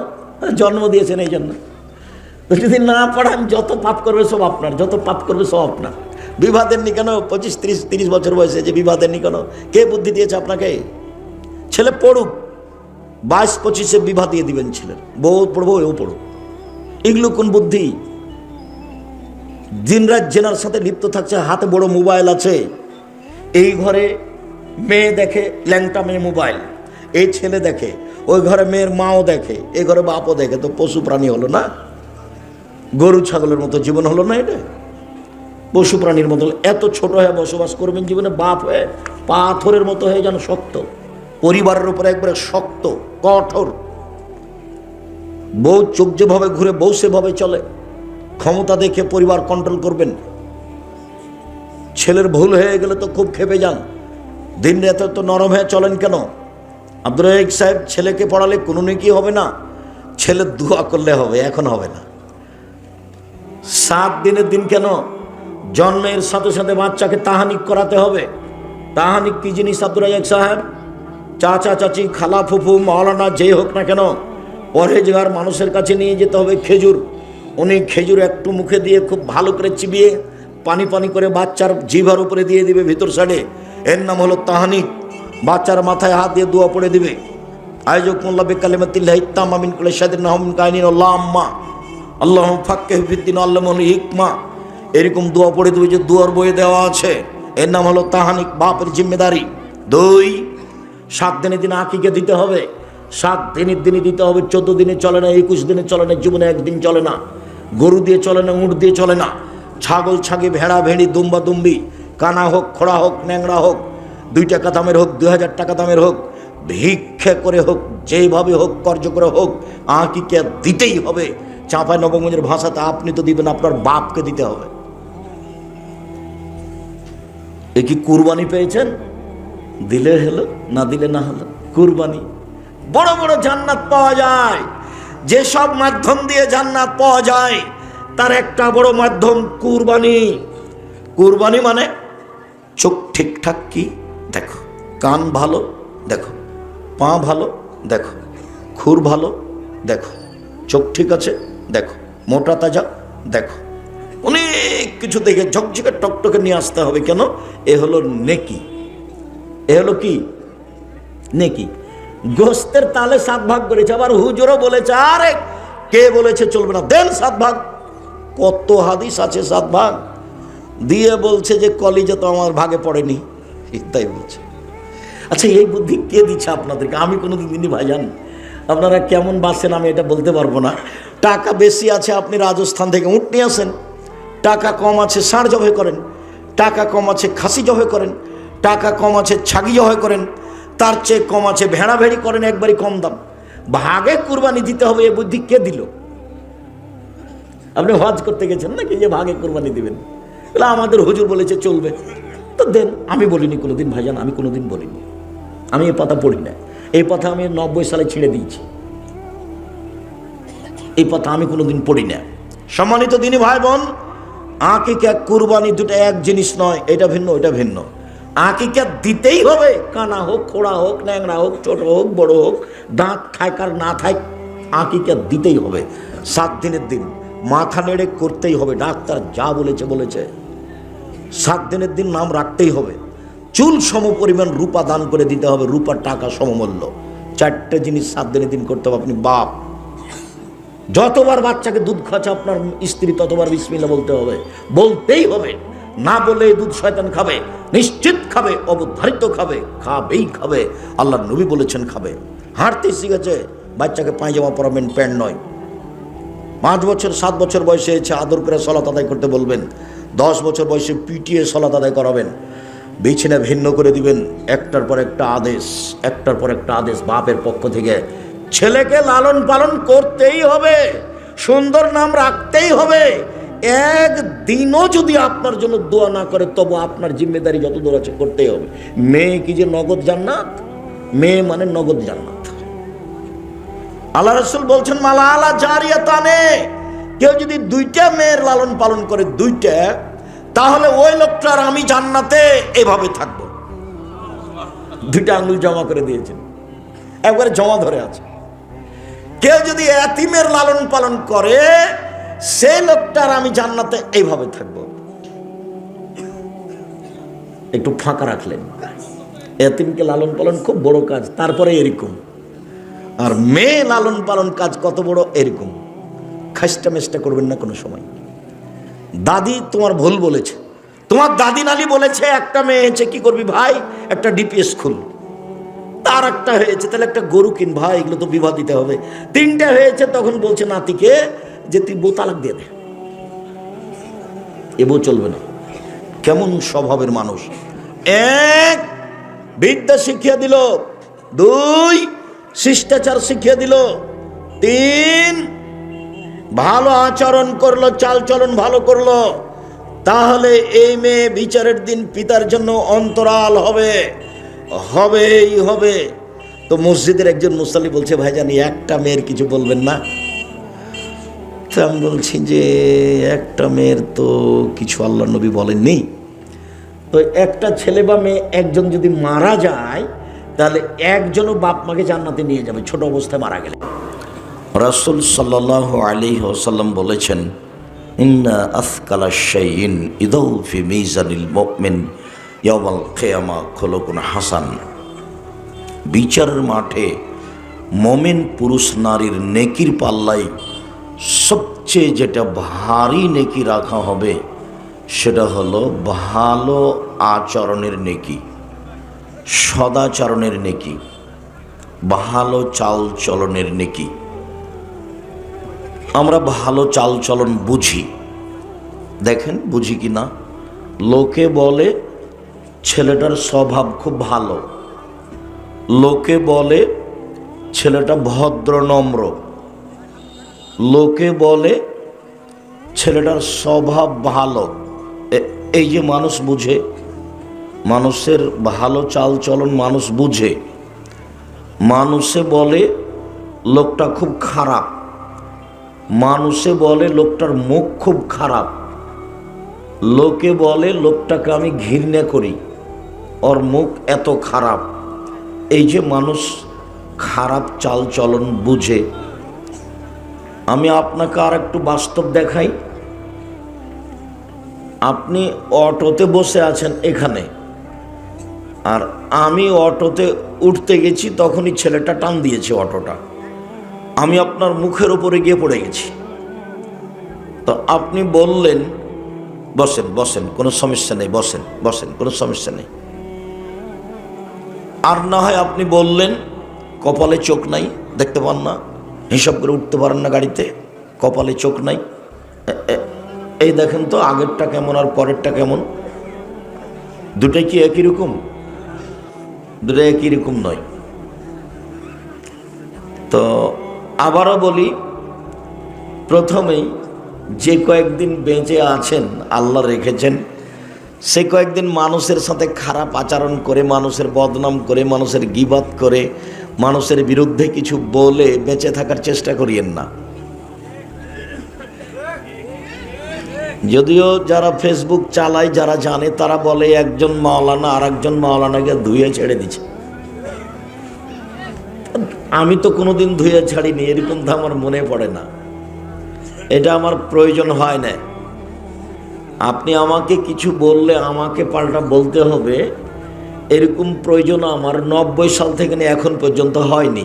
Speaker 1: জন্ম দিয়েছেন এই জন্য। যদি না পড়ান, যত পাপ করবে সব আপনার, যত পাপ করবে সব আপনার। বিবাহ দেননি কেন? 25-30 বছর বয়সে যে বিবাহ দেননি কেন? কে বুদ্ধি দিয়েছে আপনাকে? ছেলে পড়ুক, 22-25-এ বিবাহ দিয়ে দিবেন ছেলের। বউ পড়বো, এও পড়ুক। এগুলো কোন বুদ্ধি? দিনরাত জেনার সাথে লিপ্ত থাকছে, হাতে বড় মোবাইল আছে। এই ঘরে মেয়ে দেখে, ল্যাংটা মেয়ে মোবাইল, এই ছেলে দেখে, ওই ঘরে মেয়ের মাও দেখে, এই ঘরে বাপও দেখে। তো পশু প্রাণী হলো না? গরু ছাগলের মতো জীবন হলো না? এটা পশু প্রাণীর মতো। এত ছোট হয়ে বসবাস করবেন জীবনে, বাপ হয়ে পাথরের মতো হয়ে যেন শক্ত, পরিবারের উপরে একবারে শক্ত কঠোর। বউ চোখ যেভাবে ঘুরে বউ সেভাবে চলে, ক্ষমতা দেখে পরিবার কন্ট্রোল করবেন। ছেলের ভুল হয়ে গেলে তো খুব খেপে যান, দিন রাতে তো নরম হয়ে চলেন কেন? আব্দুর রাজ্জাক সাহেব, ছেলেকে পড়ালে কোনো নেকি হবে না, ছেলে দোয়া করলে হবে, এখন হবে না। 7 দিনের দিন কেন? জন্মের সাথে সাথে বাচ্চাকে তাহানিক করাতে হবে। তাহানিক কি জিনিস আব্দুর রাজ্জাক সাহেব? চাচা চাচি, খালা ফুফু, মাওলানা যেই হোক না কেন, পরহেজগার মানুষের কাছে নিয়ে যেতে হবে খেজুর। উনি খেজুর একটু মুখে দিয়ে খুব ভালো করে চিবিয়ে পানি পানি করে বাচ্চার জিভার উপরে দিয়ে দিবে ভিতর সাইডে। এর নাম হলো তাহানিক। বাচ্চার মাথায় হাত দিয়ে দোয়া পড়ে দিবে, আইজুক মোল্লা বিকালিমাতিল্লাহি তাম্মা মিন কুল্লি শাইতানিন ওয়া মিন কাইনিন আল্লাহুম্মা আল্লাহুম্মা ফাক্কিহু ফিদ্দিন আল্লামহুল হিকমা। এরকম দোয়া পড়ে দিবে, যে দোয়ার বইয়ে দেওয়া আছে। এর নাম হলো তাহানিক, বাপের জিম্মেদারি। 2 7 দিনের দিন আকিকা দিতে হবে। 7 দিনের দিনই দিতে হবে। 14 দিনে চলে না, 21 দিনে চলে না, জীবনে একদিন চলে না। গরু দিয়ে চলে না, উট দিয়ে চলে না, ছাগল ছাগি, ভেড়া ভেড়ি, দুম্বা দুম্বি, কানা হোক, খোড়া হোক, ন্যাংরা হোক, 2 টাকা দামের হোক, 2000 টাকা দামের হোক, ভিক্ষা করে হোক, যেভাবে হোক, কর্য করে হোক, আকিকা দিতেই হবে। চাঁপাই নবগঞ্জের ভাষাতে আপনি তো দিবেন, আপনার বাপকে দিতে হবে। এ কি কুরবানি পেয়েছেন? দিলে হলো, না দিলে না হলো। কুরবানি। বড় বড় জান্নাত পাওয়া যায়। যেসব মাধ্যম দিয়ে জান্নাত পাওয়া যায়, তার একটা বড় মাধ্যম কুরবানি। কুরবানি মানে চোখ ঠিকঠাক কি দেখো, কান ভালো দেখো, পা ভালো দেখো, খুর ভালো দেখো, চোখ ঠিক আছে দেখো, মোটা তাজা দেখো, অনেক কিছু দেখে ঝকঝকে টকটকে নিয়ে আসতে হবে। কেন? এ হলো নেকি। এ হলো কি? নেকি। গোস্তের তালে 7 ভাগ করেছে, আবার হুজুরও বলেছে, আরে কে বলেছে চলবে না, দেন 7 ভাগ। কত হাদিস আছে 7 ভাগ দিয়ে বলছে যে কলিজা তো আমার ভাগে পড়েনি, তাই বলছে। আচ্ছা, এই বুদ্ধি কে দিচ্ছে আপনাদেরকে? আমি কোনোদিন দিনই ভাইজান, আপনারা কেমন বাঁচছেন আমি এটা বলতে পারবো না। টাকা বেশি আছে, আপনি রাজস্থান থেকে উট নিয়ে আসেন। টাকা কম আছে, ষাঁড় জবাই করেন। টাকা কম আছে, খাসি জবাই করেন। টাকা কম আছে, ছাগি জবাই করেন। তার চেয়ে কম আছে, ভেড়া ভেড়ি করেন, একবারই কম দাম। ভাগে কুরবানি দিতে হবে, এ বুদ্ধি কে দিল? আপনি হজ করতে গেছেন নাকি যে ভাগে কোরবানি দিবেন? বলে আমাদের হুজুর বলেছে চলবে, তো দেন। আমি বলিনি কোনোদিন ভাইজান, আমি কোনোদিন বলিনি, আমি এই কথা পড়ি না। এই কথা আমি 90 সালে ছেড়ে দিয়েছি, এই কথা আমি কোনোদিন পড়ি না। সম্মানিত দিনী ভাই বোন, আকিকা কুরবানি দুটো এক জিনিস নয়, এটা ভিন্ন এটা ভিন্ন। আকিকা দিতেই হবে, কানা হোক, খোড়া হোক, ন্যাংরা হোক, ছোট হোক, বড় হোক, দাঁত থাক আর না থাক, আকিকা দিতেই হবে। 7 দিনের দিন মাথা নেড়ে করতেই হবে, ডাক্তার যা বলেছে বলেছে। 7 দিনের দিন নাম রাখতেই হবে। চুল সম পরিমাণ রূপা দান করে দিতে হবে, রূপার টাকা সমমূল্য। 4টে জিনিস 7 দিনের দিন করতে হবে। আপনি বাপ, যতবার বাচ্চাকে দুধ খাচ্ছে আপনার স্ত্রী ততবার বিসমিল্লাহ বলতে হবে, বলতেই হবে। না বলে দুধ শয়তান খাবে, নিশ্চিত খাবে, অবধারিত খাবে, খাবেই খাবে। আল্লাহর নবী বলেছেন খাবে। হাঁটতে শিখেছে, বাচ্চাকে পায়জামা পরাবেন, প্যান্ট নয়। 5 বছর 7 বছর বয়সে এসে আদর করে সলাত আদায় করতে বলবেন। 10 বছর বয়সে পিটিয়ে সলাত আদায় করাবেন। বিছানা ভিন্ন করে দিবেন। একটার পর একটা আদেশ, একটার পর একটা আদেশ বাপের পক্ষ থেকে। ছেলেকে লালন পালন করতেই হবে, সুন্দর নাম রাখতেই হবে। একদিনও যদি আপনার জন্য দোয়া না করে তবু আপনার জিম্মেদারি যত দূর আছে করতেই হবে। মেয়ে কি যে নগদ জান্নাত? মেয়ে মানে নগদ জান্নাত। আল্লাহ রাসূল বলছেন মালা আলা জারিয়াতানে, কেউ যদি 2টা মেয়ের লালন পালন করে, 2টা, তাহলে ওই লোকটার আমি জান্নাতে এভাবে থাকবো। 2টা আঙ্গুল জমা করে দিয়েছেন, একবারে জমা ধরে আছে। কেউ যদি এতিমের লালন পালন করে, সেই লোকটার আমি জান্নাতে এইভাবে থাকবো। একটু ফাঁকা রাখলেন। এতিমকে লালন পালন খুব বড় কাজ, তারপরে এরকম। আর মেয়ে লালন পালন কাজ কত বড়, এরকম। খাস্টা মেস্টা করবেন না কোনো সময়। দাদি তোমার ভুল বলেছে, তোমার দাদি নানি বলেছে একটা মেয়ে হয়েছে, কি করবি ভাই? একটা ডিপিএস খুল। তার একটা হয়েছে, তাহলে একটা গরু কিন ভাই, এগুলো তো বিবাহ দিতে হবে। 3টে হয়েছে, তখন বলছে নাতিকে যে তুই বউ তালাক দিয়ে দে। এ বউ চলবে না। কেমন স্বভাবের মানুষ! 1 বিদ্যা শিখিয়ে দিল, 2 শিষ্টাচার শিখিয়ে দিল, 3 ভালো আচরণ করলো, চাল চলন ভালো করলো। তাহলে এই মেয়ে বিচারের দিন পিতার জন্য অন্তরাল হবে, হবেই হবে। তো মসজিদের একজন মুসাল্লি বলছে ভাইজান একটা মেয়ের কিছু বলবেন না? তো আমি বলছি যে একটা মেয়ের তো কিছু আল্লাহ নবী বলেননি। তো একটা ছেলে বা মেয়ে একজন যদি মারা যায়, তাহলে একজনও বাপ মাকে জান্নাতে নিয়ে যাবে ছোট অবস্থায় মারা গেলে। রাসূল সাল্লাল্লাহু আলাইহি ওয়াসাল্লাম বলেছেন ইন্না আসকালা শাইইন ইদাউ ফি মিজানিল মুমিন ইয়াউমাল কিয়ামা খুলুকুন হাসান। বিচারের মাঠে মুমিন পুরুষ নারীর নেকির পাল্লায় সবচেয়ে যেটা ভারী নেকি রাখা হবে সেটা হলো ভালো আচরণের নেকি, সদাচরণের নেকি, ভালো চাল চলনের নেকি। আমরা ভালো চাল চলন বুঝি, দেখেন বুঝি কি না। লোকে বলে ছেলেটার স্বভাব খুব ভালো, লোকে বলে ছেলেটা ভদ্র নম্র, লোকে বলে ছেলেটার স্বভাব ভালো। এই যে মানুষ বুঝে, মানুষের ভালো চাল চলন মানুষ বুঝে। মানুষে বলে লোকটা খুব খারাপ, মানুষে বলে লোকটার মুখ খুব খারাপ, লোকে বলে লোকটাকে আমি ঘৃণা করি, ওর মুখ এত খারাপ। এই যে মানুষ খারাপ চাল চলন বুঝে। আমি আপনাকে আর একটু বাস্তব দেখাই। আপনি অটোতে বসে আছেন এখানে, আর আমি অটোতে উঠতে গেছি, তখনই ছেলেটা টান দিয়েছে অটোটা, আমি আপনার মুখের উপরে গিয়ে পড়ে গেছি। তো আপনি বললেন বসেন বসেন, কোনো সমস্যা নেই, বসেন বসেন, কোনো সমস্যা নেই। আর না হয় আপনি বললেন কপালে চোখ নাই, দেখতে পান না, হিসাব করে উঠতে পারেন না গাড়িতে, কপালে চোখ নাই। এই দেখেন তো আগেরটা কেমন আর পরেরটা কেমন, দুটাই কি একই রকম? দুটাই একই রকম নয়। তো আবারও বলি, প্রথমেই যে কয়েকদিন বেঁচে আছেন আল্লাহ রেখেছেন, সে কয়েকদিন মানুষের সাথে খারাপ আচরণ করে, মানুষের বদনাম করে, মানুষের গীবত করে, মানুষের বিরুদ্ধে কিছু বলে বেঁচে থাকার চেষ্টা করিয়েন না। যদিও যারা ফেসবুক চালায়, যারা জানে, তারা বলে একজন মাওলানা আর একজন মাওলানাকে ধুয়ে ছেড়ে দিচ্ছে। আমি তো কোনোদিন ধুয়ে ছাড়িনি, এরকম তো আমার মনে পড়ে না, এটা আমার প্রয়োজন হয় না। আপনি আমাকে কিছু বললে আমাকে পাল্টা বলতে হবে, এরকম প্রয়োজন আমার 90 সাল থেকে নিয়ে এখন পর্যন্ত হয়নি।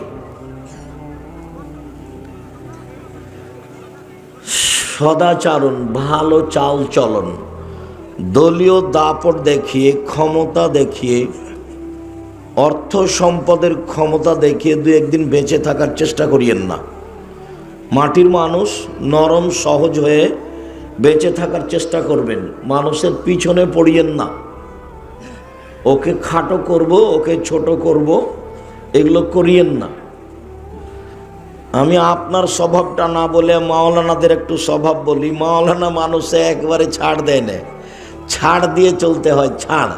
Speaker 1: সদাচরণ, ভালো চাল চলন, দলীয় দাপট দেখিয়ে, ক্ষমতা দেখিয়ে, অর্থ সম্পদের ক্ষমতা দেখিয়ে দু একদিন বেঁচে থাকার চেষ্টা করিয়েন না। মাটির মানুষ, নরম সহজ হয়ে বেঁচে থাকার চেষ্টা করবেন, মানুষের পিছনে পড়িয়েন না। ওকে খাটো করব, ওকে ছোট করব, এগুলো করিয়েন না। আমি আপনার স্বভাবটা না বলে মাওলানাদের একটু স্বভাব বলি। মাওলানা মানুষে একবারে ছাড় দেয় না, ছাড় দিয়ে চলতে হয়। ছাড়,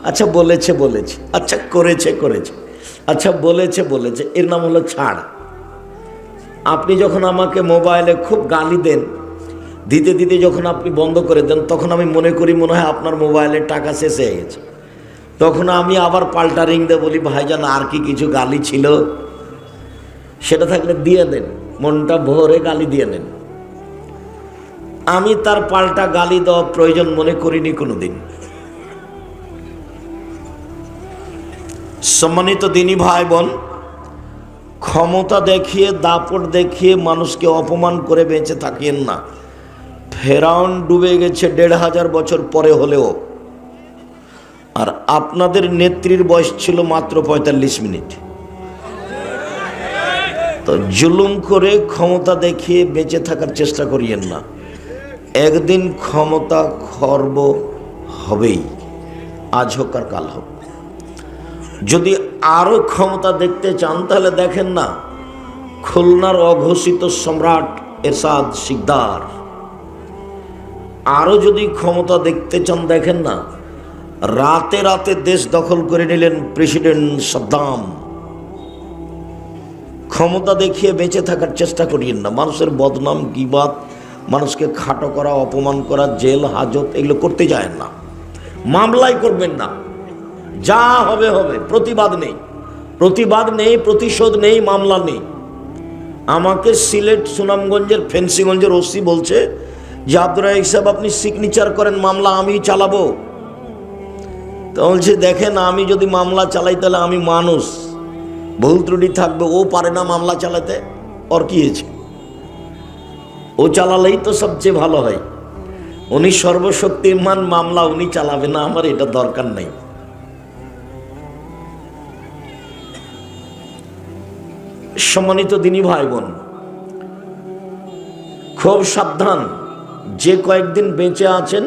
Speaker 1: আচ্ছা বলেছে বলেছে, আচ্ছা করেছে করেছে, আচ্ছা বলেছে বলেছে, এর নাম হলো ছাড়। আপনি যখন আমাকে মোবাইলে খুব গালি দেন, দিতে দিতে যখন আপনি বন্ধ করে দেন, তখন আমি মনে করি মনে হয় আপনার মোবাইলের টাকা শেষ হয়ে গেছে। তখন আমি আবার পাল্টা রিং দিয়ে বলি, ভাইজান আর কি কিছু গালি ছিল, সেটা থাকলে দিয়ে দেন, মনটা ভরে গালি দিয়ে নেন। আমি তার পাল্টা গালি দেওয়া প্রয়োজন মনে করিনি কোনোদিন। সম্মানিত দিনী ভাই বোন, ক্ষমতা দেখিয়ে, দাপট দেখিয়ে মানুষকে অপমান করে বেঁচে থাকিয়েন না। ফেরাউন ডুবে গেছে 1500 বছর পরে হলেও, আর আপনাদের নেত্রীর বয়স ছিল মাত্র 45 মিনিট। তো জুলুম করে ক্ষমতা দেখিয়ে বেঁচে থাকার চেষ্টা করিয়েন না। একদিন ক্ষমতা খর্ব হবেই, আজ হোক আর কাল হোক। যদি আরো ক্ষমতা দেখতে চান তাহলে দেখেন না খুলনার অঘোষিত সম্রাট এরশাদ শিকদার। আরো যদি ক্ষমতা দেখতে চান দেখেন না রাতে রাতে দেশ দখল করে নিলেন প্রেসিডেন্ট সাদ্দাম। ক্ষমতা দেখিয়ে বেঁচে থাকার চেষ্টা করিয়েন না। মানুষের বদনাম, গীবাত, মানুষকে খাটো করা, অপমান করা, জেল হাজত, এগুলো করতে যায় না। মামলাই করবেন না, যা হবে হবে। প্রতিবাদ নেই, প্রতিবাদ নেই, প্রতিশোধ নেই, মামলা নেই। আমাকে সিলেট সুনামগঞ্জের ফেন্সিগঞ্জের ওসি বলছে যে আব্দুর রাজ্জাক সাহেব আপনি সিগনেচার করেন, মামলা আমি চালাবো। তো বলছে দেখেন আমি যদি মামলা চালাই তাহলে আমি মানুষ, ভুল ত্রুটি থাকবে। ও পারে না মামলা চালাতে, ওর কি হয়েছে? ও চালালেই তো সবচেয়ে ভালো হয়। উনি সর্বশক্তিমান, মামলা উনি চালাবে না, আমার এটা দরকার নেই। সম্মানিত দিনী ভাই বোন, খুব সাবধান। যে কয়েকদিন বেঁচে আছেন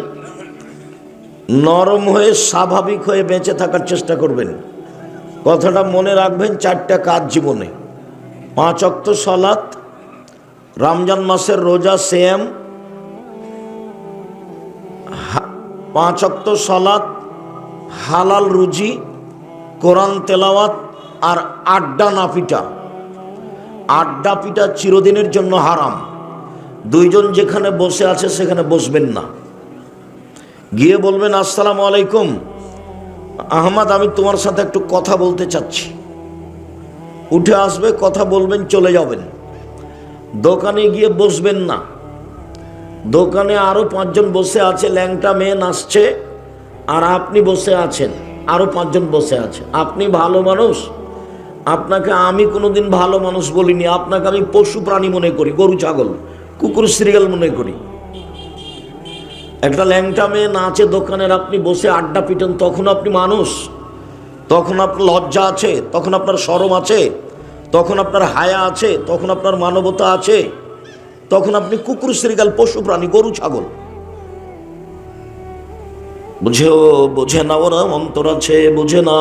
Speaker 1: নরম হয়ে, স্বাভাবিক হয়ে বেঁচে থাকার চেষ্টা করবেন। কথাটা মনে রাখবেন। 4টা কাজ জীবনে: 5 ওয়াক্ত সালাত, রমজান মাসের রোজা, সিয়াম, 5 ওয়াক্ত সালাত, হালাল রুজি, কোরআন তেলাওয়াত, আর আড্ডা না পিটা। আড্ডা পিটা চিরদিনের জন্য হারাম। 2 জন যেখানে বসে আছে সেখানে বসবেন না। গিয়ে বলবেন আসসালামু আলাইকুম আহমদ, আমি তোমার সাথে একটু কথা বলতে চাচ্ছি। উঠে আসবে, কথা বলবেন, চলে যাবেন। দোকানে গিয়ে বসবেন না। দোকানে আরো 5 জন বসে আছে, ল্যাংটা মেয়ে নাচছে, আর আপনি বসে আছেন, আরো 5 জন বসে আছে। আপনি ভালো মানুষ, আপনাকে আমি কোনোদিন ভালো মানুষ বলিনি। আপনাকে আমি পশু প্রাণী মনে করি, গরু ছাগল কুকুর শ্রীগাল মনে করি। একটা ল্যাংটা মেয়ে নাচে দোকানের, আপনি বসে আড্ডা পিটেন, তখন আপনি মানুষ? তখন আপনার লজ্জা আছে? তখন আপনার শরম আছে? তখন আপনার হায়া আছে? তখন আপনার মানবতা আছে? তখন আপনি কুকুর শ্রীগাল, পশু প্রাণী, গরু ছাগল। বুঝেও বোঝে না ওরা, অন্তর আছে বোঝে না,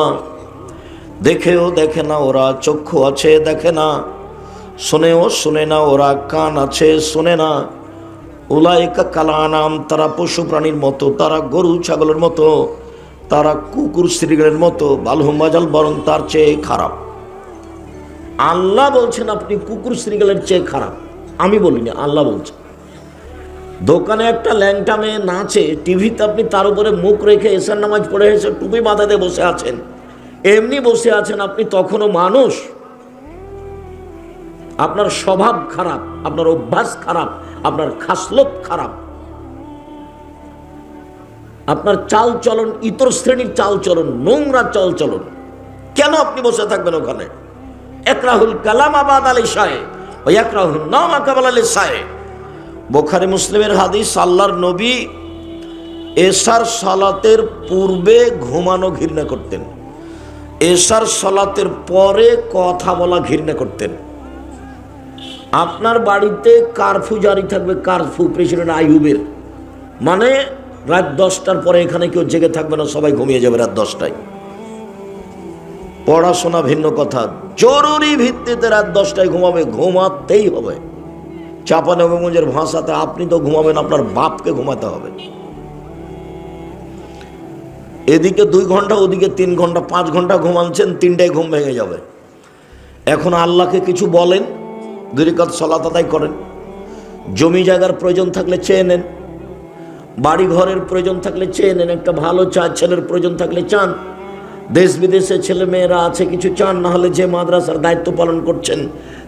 Speaker 1: দেখেও দেখে না ওরা, চক্ষু আছে দেখে না, শোনেও শোনে না ওরা, কান আছে শোনে না, উলাইকা কাল আনাম, তারা পশু প্রাণীর মতো, তারা গরু ছাগলের মতো, তারা কুকুর শ্রীগালের মতো, বালহুম আযাল, বরং তার চেয়ে খারাপ। আল্লাহ বলছেন আপনি কুকুর শ্রীগালের চেয়ে খারাপ, আমি বলিনি, আল্লাহ বলছেন। দোকানে একটা ল্যাংটা মেয়ে নাচে, টিভিতে আপনি তার উপরে মুখ রেখে এশার নামাজ পড়ে এসে টুপি মাথা দিয়ে বসে আছেন, এমনি বসে আছেন আপনি, তখনও মানুষ। আপনার স্বভাব খারাপ, আপনার অভ্যাস খারাপ, আপনার খাসলত খারাপ, আপনার চাল চলন ইতর শ্রেণীর চাল চলন, নোংরা চাল চলন। কেন আপনি বসে থাকবেন ওখানে? একরাহুল কালাম আবাদ আল ইশায়ে ওয়া ইয়াকরাহুন নাওমা কাবলা আল ইশায়ে। বুখারী মুসলিমের হাদিস, আল্লাহর নবী এশার সালাতের পূর্বে ঘুমানো ঘৃণা করতেন, এশার সালাতের পরে কথা বলা ঘৃণা করতেন। আপনার বাড়িতে কারফিউ জারি থাকবে, কারফিউ প্রেসিডেন্ট আইয়ুবের, মানে রাত 10টার পরে এখানে কেউ জেগে থাকবে না, সবাই ঘুমিয়ে যাবে রাত 10টায়। পড়াশোনা ভিন্ন কথা, জরুরি ভিত্তিতে রাত 10টায় ঘুমাবে, ঘুমাতেই হবে। চাঁপানগঞ্জের ভাষাতে আপনি তো ঘুমাবেন, আপনার বাপকে ঘুমাতে হবে। এদিকে 2 ঘন্টা, ওদিকে 3 ঘন্টা, 5 ঘন্টা ঘুমাচ্ছেন, 3টায় ঘুম ভেঙে যাবে। এখন আল্লাহকে কিছু বলেন, 2 রাকাত সালাত আদায় করেন। জমি জায়গার প্রয়োজন থাকলে চেয়ে নেন, বাড়ি ঘরের প্রয়োজন থাকলে চেয়ে নেন, একটা ভালো ছেলের প্রয়োজন থাকলে চান, দেশ বিদেশে ছেলে মেয়েরা আছে কিছু চান, না হলে যে মাদ্রাসার দায়িত্ব পালন করছেন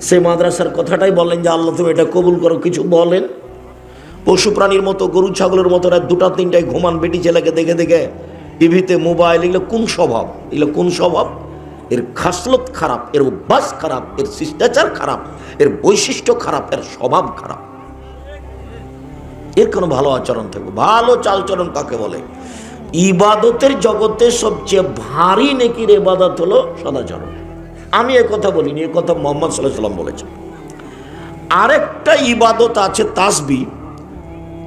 Speaker 1: সেই মাদ্রাসার কথাটাই বলেন যে আল্লাহ তুমি এটা কবুল করো, কিছু বলেন। পশু প্রাণীর মতো, গরু ছাগলের মতো রাত 2টা 3টায় ঘুমান বেটি ছেলেকে দেখে দেখে, টিভিতে, মোবাইল, এগুলো কোন স্বভাব? এগুলো কোন স্বভাব? এর খাসলত খারাপ, এর অভ্যাস খারাপ, এর শিষ্টাচার খারাপ, এর বৈশিষ্ট্য খারাপ, এর স্বভাব খারাপ। এর কোনো ভালো আচরণ থাকবে। ভালো চালচরণ কাকে বলে? ইবাদতের জগতে সবচেয়ে ভারী নেকির ইবাদত হলো সদাচরণ। আমি এ কথা বলিনি, এ কথা মুহাম্মদ সাল্লাল্লাহু আলাইহি ওয়াসাল্লাম বলেছেন। আরেকটা ইবাদত আছে তাসবিহ,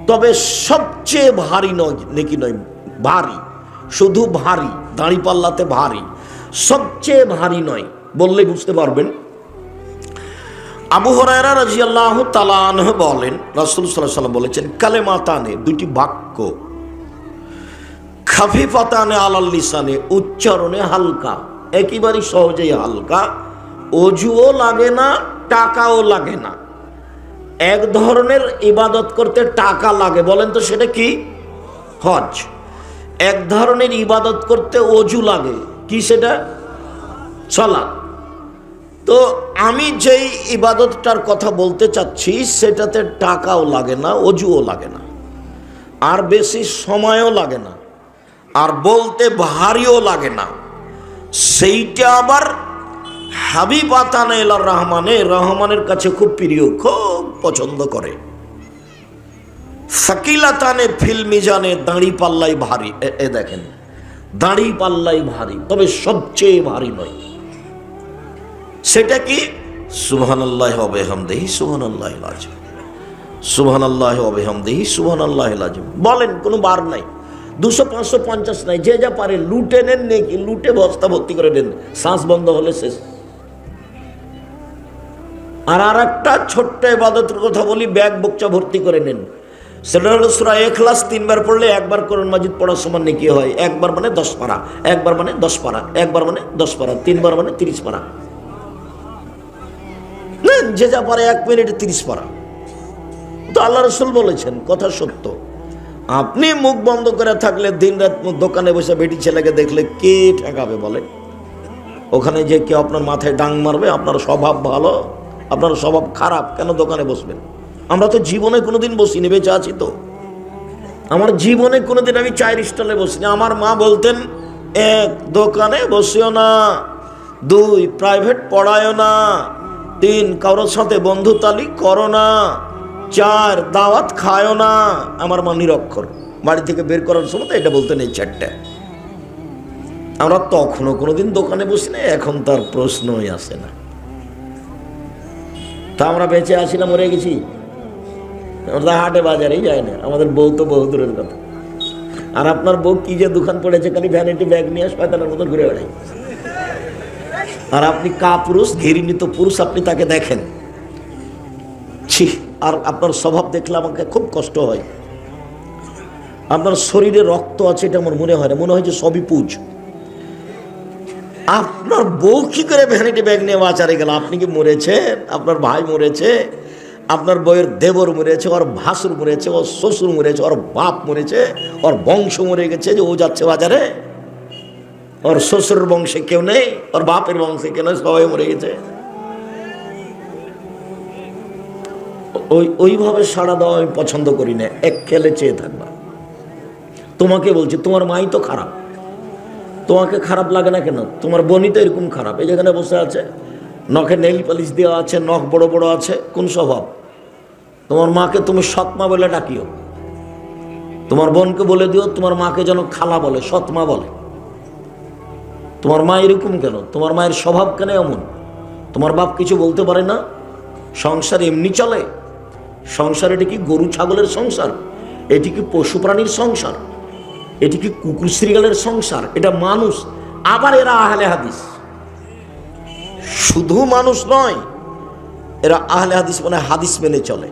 Speaker 1: তবে সবচেয়ে ভারী নয়, নেকি নয়, ভারী, শুধু ভারী, দাঁড়িপাল্লাতে ভারী, সবচেয়ে ভারী নয়, বললে বুঝতে পারবেন। আবু হুরায়রা রাদিয়াল্লাহু তাআলা আনহু বলেন, রাসূল সাল্লাল্লাহু আলাইহি ওয়াসাল্লাম বলেছেন, কালেমাতানে, 2টি বাক্য, খাফিফাতানে আলাল লিসানে, উচ্চারণে হালকা, একেবারে সহজেই হালকা, অজুও লাগে না, টাকাও লাগে না। এক ধরনের ইবাদত করতে টাকা লাগে, বলেন তো সেটা কি? হজ। এক ধরনের ইবাদত করতে অজু লাগে, কি সেটা? সালাত। তো আমি যেই ইবাদতটার কথা বলতে চাচ্ছি সেটাতে টাকাও লাগে না, অজুও লাগে না, আর বেশি সময়ও লাগে না, আর বলতে ভারীও লাগে না। সেইটা আবার হাবিবাতানে ইলার রহমানে, রহমানের কাছে খুব প্রিয়, খুব পছন্দ করে। সাকিলাতানে ফিল মিজানে, দাঁড়ি পাল্লাই ভারী। এ দেখেন, দাঁড়ি পাল্লাই ভারী, তবে সবচেয়ে ভারী নয়। সেটা কি? সুবহানাল্লাহি ওয়া বিহামদিহি সুবহানাল্লাহিল আযীম, সুবহানাল্লাহি ওয়া বিহামদিহি সুবহানাল্লাহিল আযীম। বলেন, কোনো বার নাই, 200, 500, 50 নাই, যে যা পারে লুটে নেন, নেকি লুটে বস্তা ভর্তি করে নেন, শ্বাস বন্ধ হলে শেষ। আর একটা ছোট্ট ইবাদতের কথা বলি, ব্যাগ বকচা ভর্তি করে নেন, সেটা হলো সূরা ইখলাস 3 বার পড়লে 1 বার কোরআন মাজিদ পড়ার সমান নেকি হয়। 1 বার মানে 10 পারা, 1 বার মানে 10 পারা, 1 বার মানে 10 পারা, 3 বার মানে 30 পারা। যে যা পারে 1 মিনিটে 30 পারা। তো আল্লাহ রাসূল বলেছেন, কথা সত্য। আপনি মুখ বন্ধ করে থাকলে, দিন রাত দোকানে বসে বেটি ছেলেকে দেখলে কে ঠেকাবে বলে? ওখানে যে কেউ আপনার মাথায় ডাং মারবে? আপনার স্বভাব ভালো, আপনার স্বভাব খারাপ, কেন দোকানে বসবেন? আমরা তো জীবনে কোনোদিন বসিনি, বেঁচে আছি তো। আমার জীবনে কোনোদিন আমি চায়ের স্টলে বসিনি। আমার মা বলতেন, 1 দোকানে বসিও না, 2 প্রাইভেট পড়ায়ও না, 3 কারোর সাথে বন্ধুতালি করো না, 4 দাওয়াত খায়ও না। আমার মা নিরক্ষর, বাড়ি থেকে বের করার সময় এটা বলতেন, এই 4টা। আমরা তখনও কোনোদিন দোকানে বসি না, এখন তার প্রশ্নই আসে না। তা আমরা বেঁচে আসি না মরে গেছি? আমরা হাটে বাজারেই যায় না, আমাদের বউ তো বহু দূরের কথা। আর আপনার বউ কি যে দোকান পড়েছে, খালি ভ্যানিটি ব্যাগ নিয়ে শয়তানের মতো ঘুরে বেড়ায়। আর আপনি কাপুরুষ, ঘৃণিত পুরুষ, আপনি তাকে দেখেন, ছি, আর আপনার স্বভাব দেখলে আমাকে খুব কষ্ট হয়। আপনার শরীরে রক্ত আছে এটা আমার মনে হয় না, মনে হয় যে সবই পুজ। আপনার বউ কি করে ভ্যানিটি ব্যাগ নিয়ে বাজারে গেল? আপনি কি মরেছেন? আপনার ভাই মরেছে, আপনার বউয়ের দেবর মরেছে, ওর ভাসুর মরেছে, ওর শ্বশুর মরেছে, ওর বাপ মরেছে, ওর বংশ মরে গেছে যে ও যাচ্ছে বাজারে। ওর শ্বশুরের বংশে কেউ নেই, ওর বাপের বংশে কেউ নেই, সবাই মরে গেছে। ওইভাবে সাড়া দেওয়া আমি পছন্দ করি না। এক খেলে চেয়ে থাকবা। তোমাকে বলছি, তোমার মাই তো খারাপ, তোমাকে খারাপ লাগে না কেন? তোমার বোনই তো এরকম খারাপ, এই যেখানে বসে আছে, নখে নেইল পালিশ দেওয়া আছে, নখ বড় বড় আছে, কোন স্বভাব? তোমার মাকে তুমি সৎমা বলে ডাকিও, তোমার বোনকে বলে দিও তোমার মাকে যেন খালা বলে, সৎমা বলে। তোমার মা এরকম কেন? তোমার মায়ের স্বভাব কেন এমন? তোমার বাপ কিছু বলতে পারে না? সংসার এমনি চলে? সংসার এটি কি গরু ছাগলের সংসার? এটি কি পশু প্রাণীর সংসার? এটি কি কুকুর শ্রীগালের সংসার? এটা মানুষ। আবার এরা আহলে হাদিস, শুধু মানুষ নয়, এরা আহলে হাদিস মানে হাদিস মেনে চলে।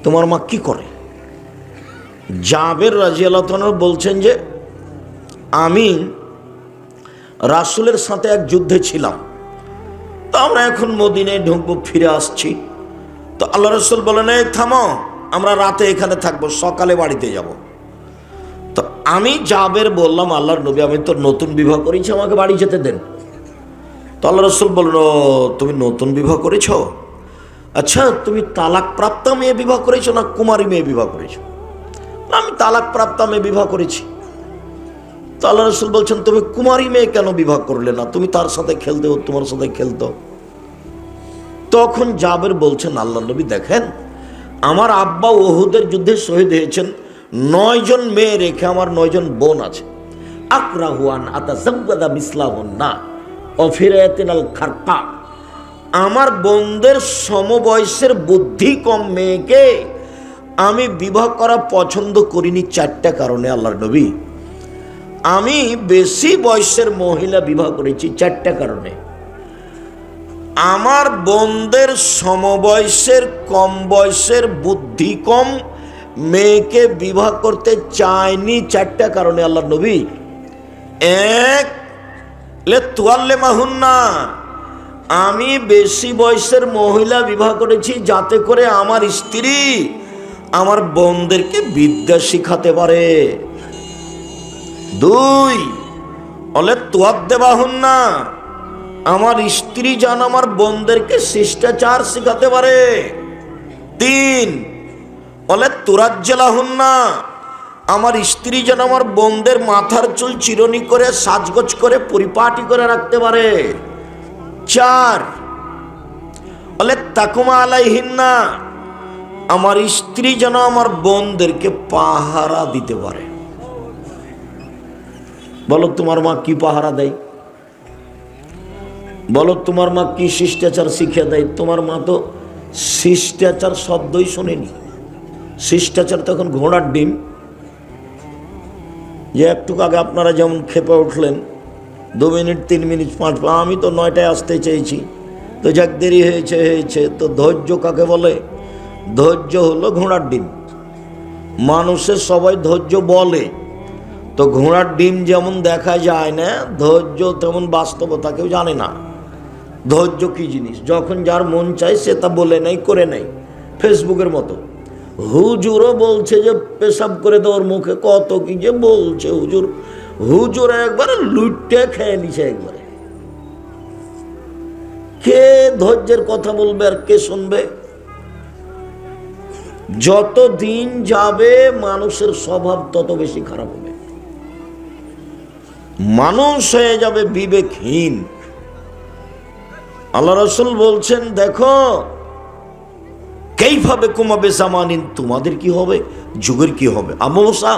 Speaker 1: তোমার মা কি করে? জাবের রাদিয়াল্লাহু তাআলা বলছেন যে আমি রাসূলের সাথে এক যুদ্ধে ছিলাম, তো আমরা এখন মদিনায় ঢুকবো, ফিরে আসছি। তো আল্লাহ রাসূল বলেন, এই থামো, আমরা রাতে এখানে থাকবো, সকালে বাড়িতে যাব। তো আমি জাবের বললাম, আল্লাহর নবী আমি তো নতুন বিবাহ করেছি, আমাকে বাড়ি যেতে দেন। তো আল্লাহ রাসূল বলল, তুমি নতুন বিবাহ করেছো? আচ্ছা, তুমি তালাক প্রাপ্ত মেয়ে বিবাহ করেছো না কুমারী মেয়ে বিবাহ করেছো? আমি তালাক প্রাপ্ত মেয়ে বিবাহ করেছি। তো আল্লাহ রাসূল বলছেন, তুমি কুমারী মেয়ে কেন বিবাহ করলে না? তুমি তার সাথে খেলতে, ও তোমার সাথে খেলতো। তখন জাবের বলছেন, আল্লাহ নবী দেখেন, আমার আব্বা উহুদের যুদ্ধে শহীদ হয়েছেন, 9 জন মেয়ে রেখে আমার 9 জন বোন আছে। আকরাহুয়ান আতাযাওয়াদা মিসলাহুন্না অফিরাতিনাল খারকা, আমার বোনদের সমবয়সের বুদ্ধি কম মেয়েকে আমি বিবাহ করা পছন্দ করিনি 4টা কারণে। আল্লাহর নবী, আমি বেশি বয়সের মহিলা বিবাহ করেছি 4টা কারণে। আমার বোনদের সমবয়সের কম বয়সের বুদ্ধি কম মেয়েকে বিবাহ করতে চাইনি 4টা কারণে। আল্লাহর নবী, 1 লিতুআল্লিমাহুন্না, আমি বেশি বয়সের মহিলা বিবাহ করেছি যাতে করে আমার স্ত্রী আমার বোনদেরকে বিদ্যা শিখাতে পারে। 2 লিতুআদ্দিবাহুন্না, আমার স্ত্রী যেন আমার বোনদেরকে শিষ্টাচার শিখাতে পারে। 3 লিতুরাজ্জিলাহুন্না, আমার স্ত্রী যেন আমার বোনদের মাথার চুল চিরনি করে সাজগোজ করে পরিপাটি করে রাখতে পারে। 4 লিতাকুমা আলাইহিন্না, আমার স্ত্রী যেন আমার বোনদেরকে পাহারা দিতে পারে। বলো তোমার মা কি পাহারা দেয়? বলো তোমার মা কি শিষ্টাচার শিখিয়ে দেয়? তোমার মা তো শিষ্টাচার শব্দই শোনেনি। শিষ্টাচার তখন ঘোড়ার ডিম। যে একটু আগে আপনারা যেমন খেপে উঠলেন, 2 মিনিট 3 মিনিট 5, আমি তো 9টায় আসতে চেয়েছি, তো যাক দেরি হয়েছে। তো ধৈর্য কাকে বলে? ধৈর্য হলো ঘোড়ার ডিম। মানুষের সবাই ধৈর্য বলে, তো ঘোড়ার ডিম যেমন দেখা যায় না, ধৈর্য তেমন বাস্তবতা কেউ জানে না। ধৈর্য কি জিনিস? যখন যার মন চায় সে তা বলে নেই, করে নেই। ফেসবুকের মতো হুজুরও বলছে যে পেশাব করে দেওয়ার মুখে, কত কি যে বলছে হুজুর একবারে লুটে খেয়ে নিছে একবারে। কে ধৈর্যের কথা বলবে আর কে শুনবে? যত দিন যাবে মানুষের স্বভাব তত বেশি খারাপ হবে, মানুষ হয়ে যাবে বিবেকহীন। আল্লাহ রাসূল বলছেন, দেখো কেইভাবে কুমাবে জামানিন, তোমাদের কি হবে, যুগের কি হবে। আবু মুসা,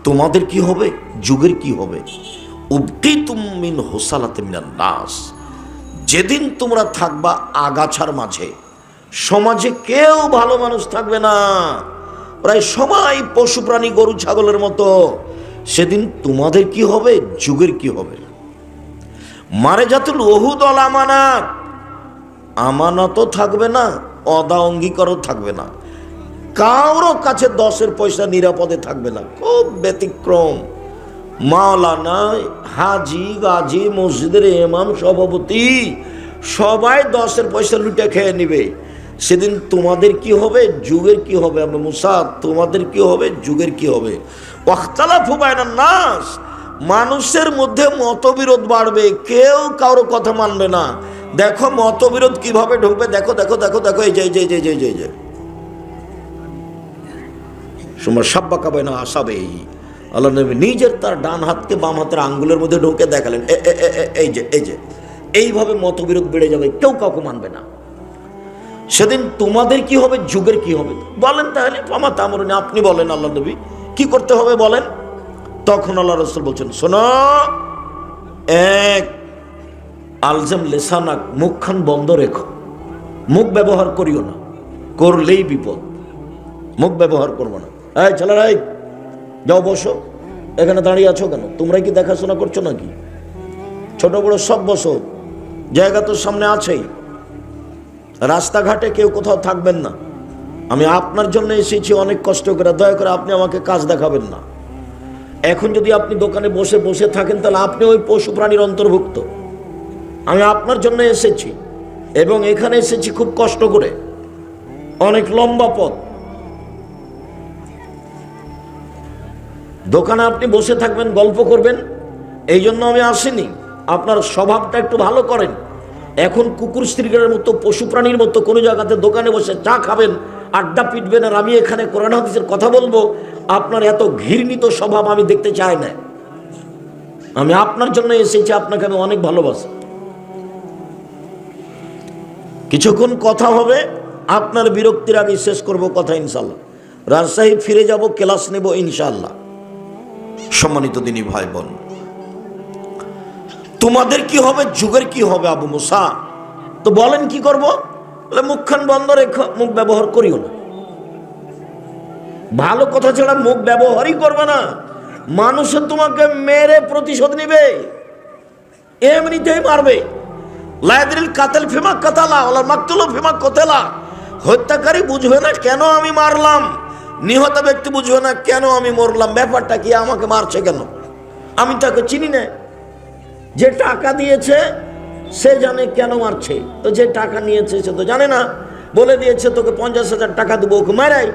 Speaker 1: তোমাদের কি হবে, যুগের কি হবে। উবতিতুম মিন হুসালাতি মিনান নাস, যেদিন তোমরা থাকবা আগাছার মাঝে, সমাজে কেউ ভালো মানুষ থাকবে না, প্রায় সবাই পশু প্রাণী গরু ছাগলের মতো। সেদিন তোমাদের কি হবে, যুগের কি হবে। মারে জাতুল উহুদ আল আমানাত, আমানতও থাকবে না, অদা অঙ্গীকারও থাকবে না, কারো কাছে 10 পয়সা নিরাপদে থাকবে না। খুব ব্যতিক্রম। মাওলানা, হাজি, গাজী, মসজিদের ইমাম, সভাপতি সবাই 10 পয়সা লুটে খেয়ে নিবে। সেদিন তোমাদের কি হবে, যুগের কি হবে? আবু মুসা, তোমাদের কি হবে, যুগের কি হবে? ওয়াখতালাফু বাইনান নাস, মানুষের মধ্যে মতবিরোধ বাড়বে, কেউ কারো কথা মানবে না। দেখো মতবিরোধ কিভাবে ঢুকবে, দেখো দেখো দেখো দেখো, এই যে এই যে এই যে এই যে সময় সাব্বা কাবে না আসাবে। আল্লাহ নবী নিজের তার ডান হাতকে বাম হাতের আঙ্গুলের মধ্যে ঢুকে দেখালেন, এই যে এই যে, এইভাবে মতবিরোধ বেড়ে যাবে, কেউ কাউকে মানবে না। সেদিন তোমাদের কি হবে, যুগের কি হবে? বলেন তাহলে, ফামা তামরুন, আপনি বলেন আল্লাহ নবী কি করতে হবে বলেন। তখন আল্লাহ রাসূল বলছেন, শোনো, এক, আলজাম লিসানাক, মুখখান বন্ধ রেখো, মুখ ব্যবহার করিও না, করলেই বিপদ। মুখ ব্যবহার করবো না। এই ছেলেরা, যাও বসো, এখানে দাঁড়িয়ে আছো কেন? তোমরা কি দেখাশোনা করছো নাকি? ছোট বড় সব বসো, জায়গা তো সামনে আছেই। রাস্তাঘাটে কেউ কোথাও থাকবেন না। আমি আপনার জন্য এসেছি অনেক কষ্ট করে, দয়া করে আপনি আমাকে কাজ দেখাবেন না। এখন যদি আপনি দোকানে বসে বসে থাকেন তাহলে আপনি ওই পশু প্রাণীর অন্তর্ভুক্ত। আমি আপনার জন্য এসেছি এবং এখানে এসেছি খুব কষ্ট করে, অনেক লম্বা পথ। দোকানে আপনি বসে থাকবেন, গল্প করবেন, এই জন্য আমি আসিনি। আপনার স্বভাবটা একটু ভালো করেন। এখন কুকুর স্ত্রীর মতো, পশু প্রাণীর মতো কোনো জায়গাতে দোকানে বসে চা খাবেন, আড্ডা পিটবেন, আর আমি এখানে কোরআন হাদিসের কথা বলবো, আপনার এত ঘৃণিত স্বভাব আমি দেখতে চাই না। আমি আপনার জন্য এসেছি, আপনাকে আমি অনেক ভালোবাসি। কিছুক্ষণ কথা হবে, আপনার বিরক্তির আগে শেষ করব কথা ইনশাল্লাহ। রাজশাহী ফিরে যাব, ক্লাস নেব ইনশাল্লাহ। সম্মানিত দিনী ভাই বোন, তোমাদের কি হবে, যুগের কি হবে? আবু মুসা, তো বলেন কি করব? বলে মুখখান বন্ধ রেখো, মুখ ব্যবহার করিও না। ভালো কথা ছাড়া মুখ ব্যবহারই করবে না। মানুষের তোমাকে মেরে প্রতিশোধ নিবে, এমনিতেই মারবে। লায়াদিল কাতেল ফিমা কাতালা ওলা মাকতুল ফিমা কতেলা। হত্যাকারী বুঝবে না কেন আমি মারলাম, নিহত ব্যক্তি বুঝবে না কেন আমি মরলাম। ব্যাপারটা কি, আমাকে মারছে কেন? আমি তাকে চিনি না। যে টাকা দিয়েছে সে জানে কেন মারছে, তো যে টাকা নিয়েছে সে তো জানে না। বলে দিয়েছে তোকে 50,000 টাকা দেবো, ওকে মারাই,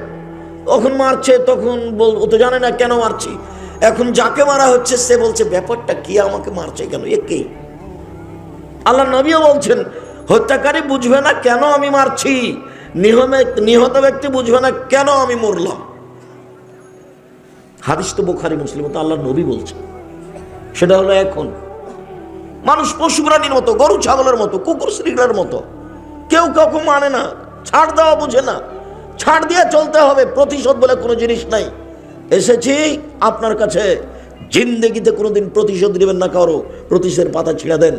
Speaker 1: তখন মারছে, তখন ও তো জানে না কেন মারছি। এখন যাকে মারা হচ্ছে সে বলছে ব্যাপারটা কি, আমাকে মারছে কেন, একেই। আল্লাহ নবীও বলছেন, হত্যাকারী বুঝবে না কেন আমি মারছি, নিহত ব্যক্তি বুঝবে না কেন আমি মরলাম। হাদিস তো বুখারী মুসলিম, তো আল্লাহ নবী বলছেন। সেটা হলো এখন মানুষ পশু প্রাণীর মতো, গরু ছাগলের মতো, কুকুর শ্রীগুলোর মতো, কেউ কাউকে মানে না, ছাড় দেওয়া বুঝে না। ছাড় দিয়ে চলতে হবে, প্রতিশোধ বলে কোনো জিনিস নাই। এসেছি আপনার কাছে, জিন্দেগিতে কোনোদিন প্রতিশোধ নেবেন না কারো। প্রতিশোধের পাতা ছিঁড়ে দেন,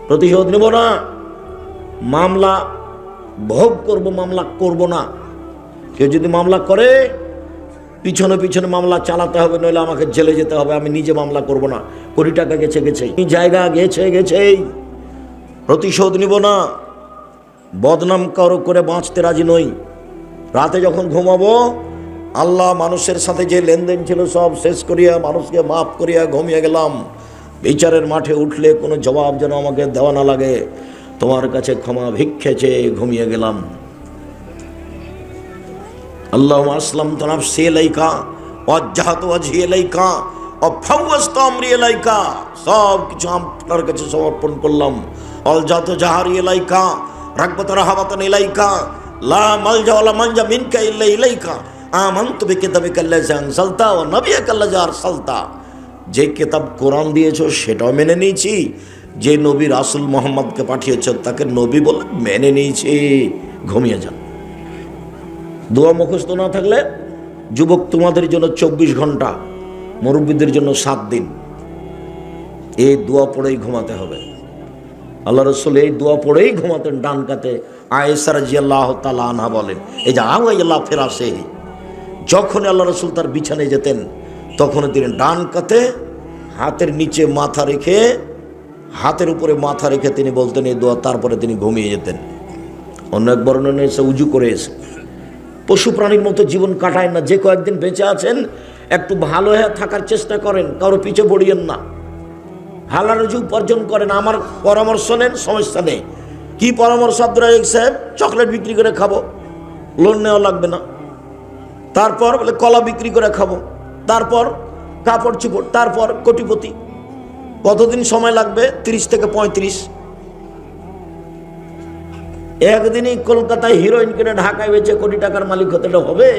Speaker 1: প্রতিশোধ নেব না। মামলা ভোগ করব, মামলা করব না। কেউ যদি মামলা করে পিছনে পিছনে মামলা চালাতে হবে, নইলে আমাকে জেলে যেতে হবে। আমি নিজে মামলা করব না। কোটি টাকা গেছে গেছে, জায়গা গেছে গেছেই, প্রতিশোধ নিব না। বদনাম কারো করে বাঁচতে রাজি নই। রাতে যখন ঘুমাবো, আল্লাহ মানুষের সাথে যে লেনদেন ছিল সব শেষ করিয়া, মানুষকে মাফ করিয়া ঘুমিয়ে গেলাম। বিচারের মাঠে উঠলে কোনো জবাব যেন আমাকে দেওয়া না লাগে, তোমার কাছে ক্ষমা ভিক্ষে চেয়ে ঘুমিয়ে গেলাম। আল্লাহুম্মা আসলামতু নাফসি ইলাইকা ওয়াজ্জাহতু ওয়াজহি ইলাইকা ওয়া ফাওয়াজতু আমরি ইলাইকা। সব কিছু আপনার কাছে সমর্পণ করলাম। অলজাতু জাহারি ইলাইকা রাগবাত রাহাবাতান ইলাইকা লা মালজা ওয়ালা মানজা মিনকা ইল্লা ইলাইকা। আমানতু বিকিতাবিকা আল্লাযী আনজালতা ওয়া নাবিয়্যাকা আল্লাযী আরসালতা। যে কিতাব কোরআন দিয়েছো সেটাও মেনে নিয়েছি, যে নবী রাসূল মুহাম্মদকে পাঠিয়েছো তাকে নবী বলে মেনে নিয়েছি। ঘুমিয়ে যান। দোয়া মুখস্থ না থাকলে, যুবক তোমাদের জন্য 24 ঘন্টা, মুরব্বীদের জন্য 7 দিন, এই দোয়া পড়েই ঘুমাতে হবে। আল্লাহ রাসূল এই দোয়া পড়েই ঘুমাতেন ডান কাতে। আয়েশা রাদিয়াল্লাহু তাআলা আনহা বলেন, এই যে আওয়াইলা ফিরাসে, যখন আল্লাহ রাসূল তার বিছানায় যেতেন তখন তিনি ডান কাতে হাতের নিচে মাথা রেখে, হাতের উপরে মাথা রেখে তিনি বলতেন এই দোয়া, তারপরে তিনি ঘুমিয়ে যেতেন। অন্য এক বর্ণনা এসে উজু করে এসে। পশু প্রাণীর মতো জীবন কাটায় না। যে কয়েকদিন বেঁচে আছেন একটু ভালো হয়ে থাকার চেষ্টা করেন, কারো পিছে পড়িয়েন না, হালাল রুজি উপার্জন করেন। আমার পরামর্শ নেন, সমস্যা নেই। কি পরামর্শ আব্দুর রাজ্জাক সাহেব? চকলেট বিক্রি করে খাবো, লোন নেওয়া লাগবে না। তারপর বলে কলা বিক্রি করে খাবো, তারপর কাপড় চোপড়, তারপর কোটিপতি। কতদিন সময় লাগবে? 30 থেকে 35। একদিনই কলকাতায় হিরোইন কিনে ঢাকায় বেচে কোটি টাকার মালিক হতে হবে?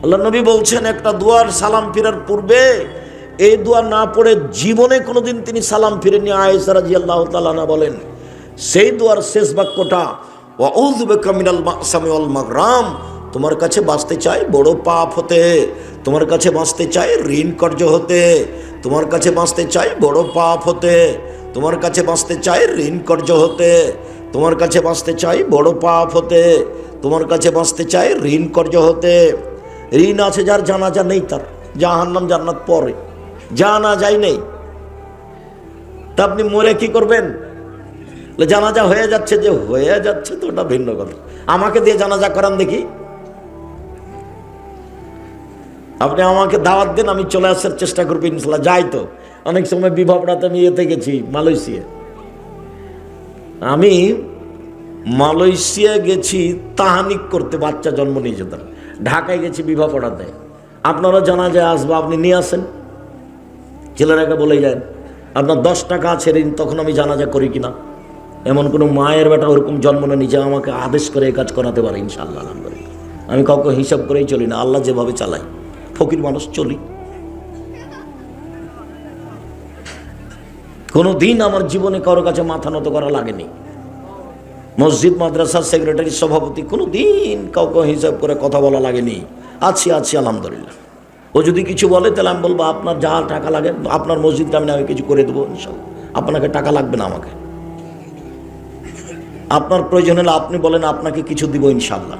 Speaker 1: আল্লাহ নবী বলছেন একটা দুয়ার সালাম ফিরার পূর্বে এই দোয়া না পড়ে জীবনে কোনোদিন তিনি সালাম ফিরেননি। আয়েশা রাদিয়াল্লাহু তাআলা আনহা বলেন সেই দোয়ার শেষ বাক্যটা ওয়াউযু বিকা মিনাল মা'সামি ওয়াল মাগরাম, তোমার কাছে বাঁচতে চাই বড় পাপ হতে, তোমার কাছে বাঁচতে চাই ঋণ কর্য হতে, তোমার কাছে বাঁচতে চাই বড় পাপ হতে, তোমার কাছে বাঁচতে চাই ঋণ কর্য হতে, তোমার কাছে বাঁচতে চাই বড় পাপ হতে, তোমার কাছে বাঁচতে চাই ঋণ কর্য হতে। ঋণ আছে যার, জানাজা নেই তার, জাহান্নাম জান্নাত পরে, জানাজাই নেই। তা আপনি মরে কি করবেন? জানাজা হয়ে যাচ্ছে, যে হয়ে যাচ্ছে তো ওটা ভিন্ন কথা। আমাকে দিয়ে জানাজা করান দেখি। আপনি আমাকে দাওয়াত দেন, আমি চলে আসার চেষ্টা করবো ইনশাল্লাহ। যাই তো অনেক সময় বিবাহটাতে আমি ইয়েতে গেছি, মালয়েশিয়া। আমি মালয়েশিয়া গেছি তাহানিক করতে, বাচ্চা জন্ম নিয়ে যেতাম। ঢাকায় গেছি বিবাহ পড়াতে। আপনারা জানাজায় আসবো, আপনি নিয়ে আসেন, ছেলেরাকে বলে যান আপনার 10 টাকা আছে ঋণ, তখন আমি জানাজা করি কিনা। এমন কোনো মায়ের বেটা ওরকম জন্ম না নিজে আমাকে আদেশ করে এই কাজ করাতে পারে ইনশাআল্লাহ। আলহামদুলিল্লাহ আমি কাউকে হিসাব করেই চলি না, আল্লাহ যেভাবে চালাই, ফকির মানুষ চলি। কোনো দিন আমার জীবনে কারো কাছে মাথা নত করা লাগেনি। মসজিদ মাদ্রাসার সেক্রেটারি সভাপতি, কোনো দিন কাউকে হিসাব করে কথা বলা লাগেনি। আছি আলহামদুলিল্লাহ। ও যদি কিছু বলে তাহলে আমি বলবো আপনার যা টাকা লাগে, আপনার মসজিদটা আমি কিছু করে দেবো ইনশাআল্লাহ, আপনাকে টাকা লাগবে না আমাকে। আপনার প্রয়োজন হলে আপনি বলেন, আপনাকে কিছু দিব ইনশাআল্লাহ।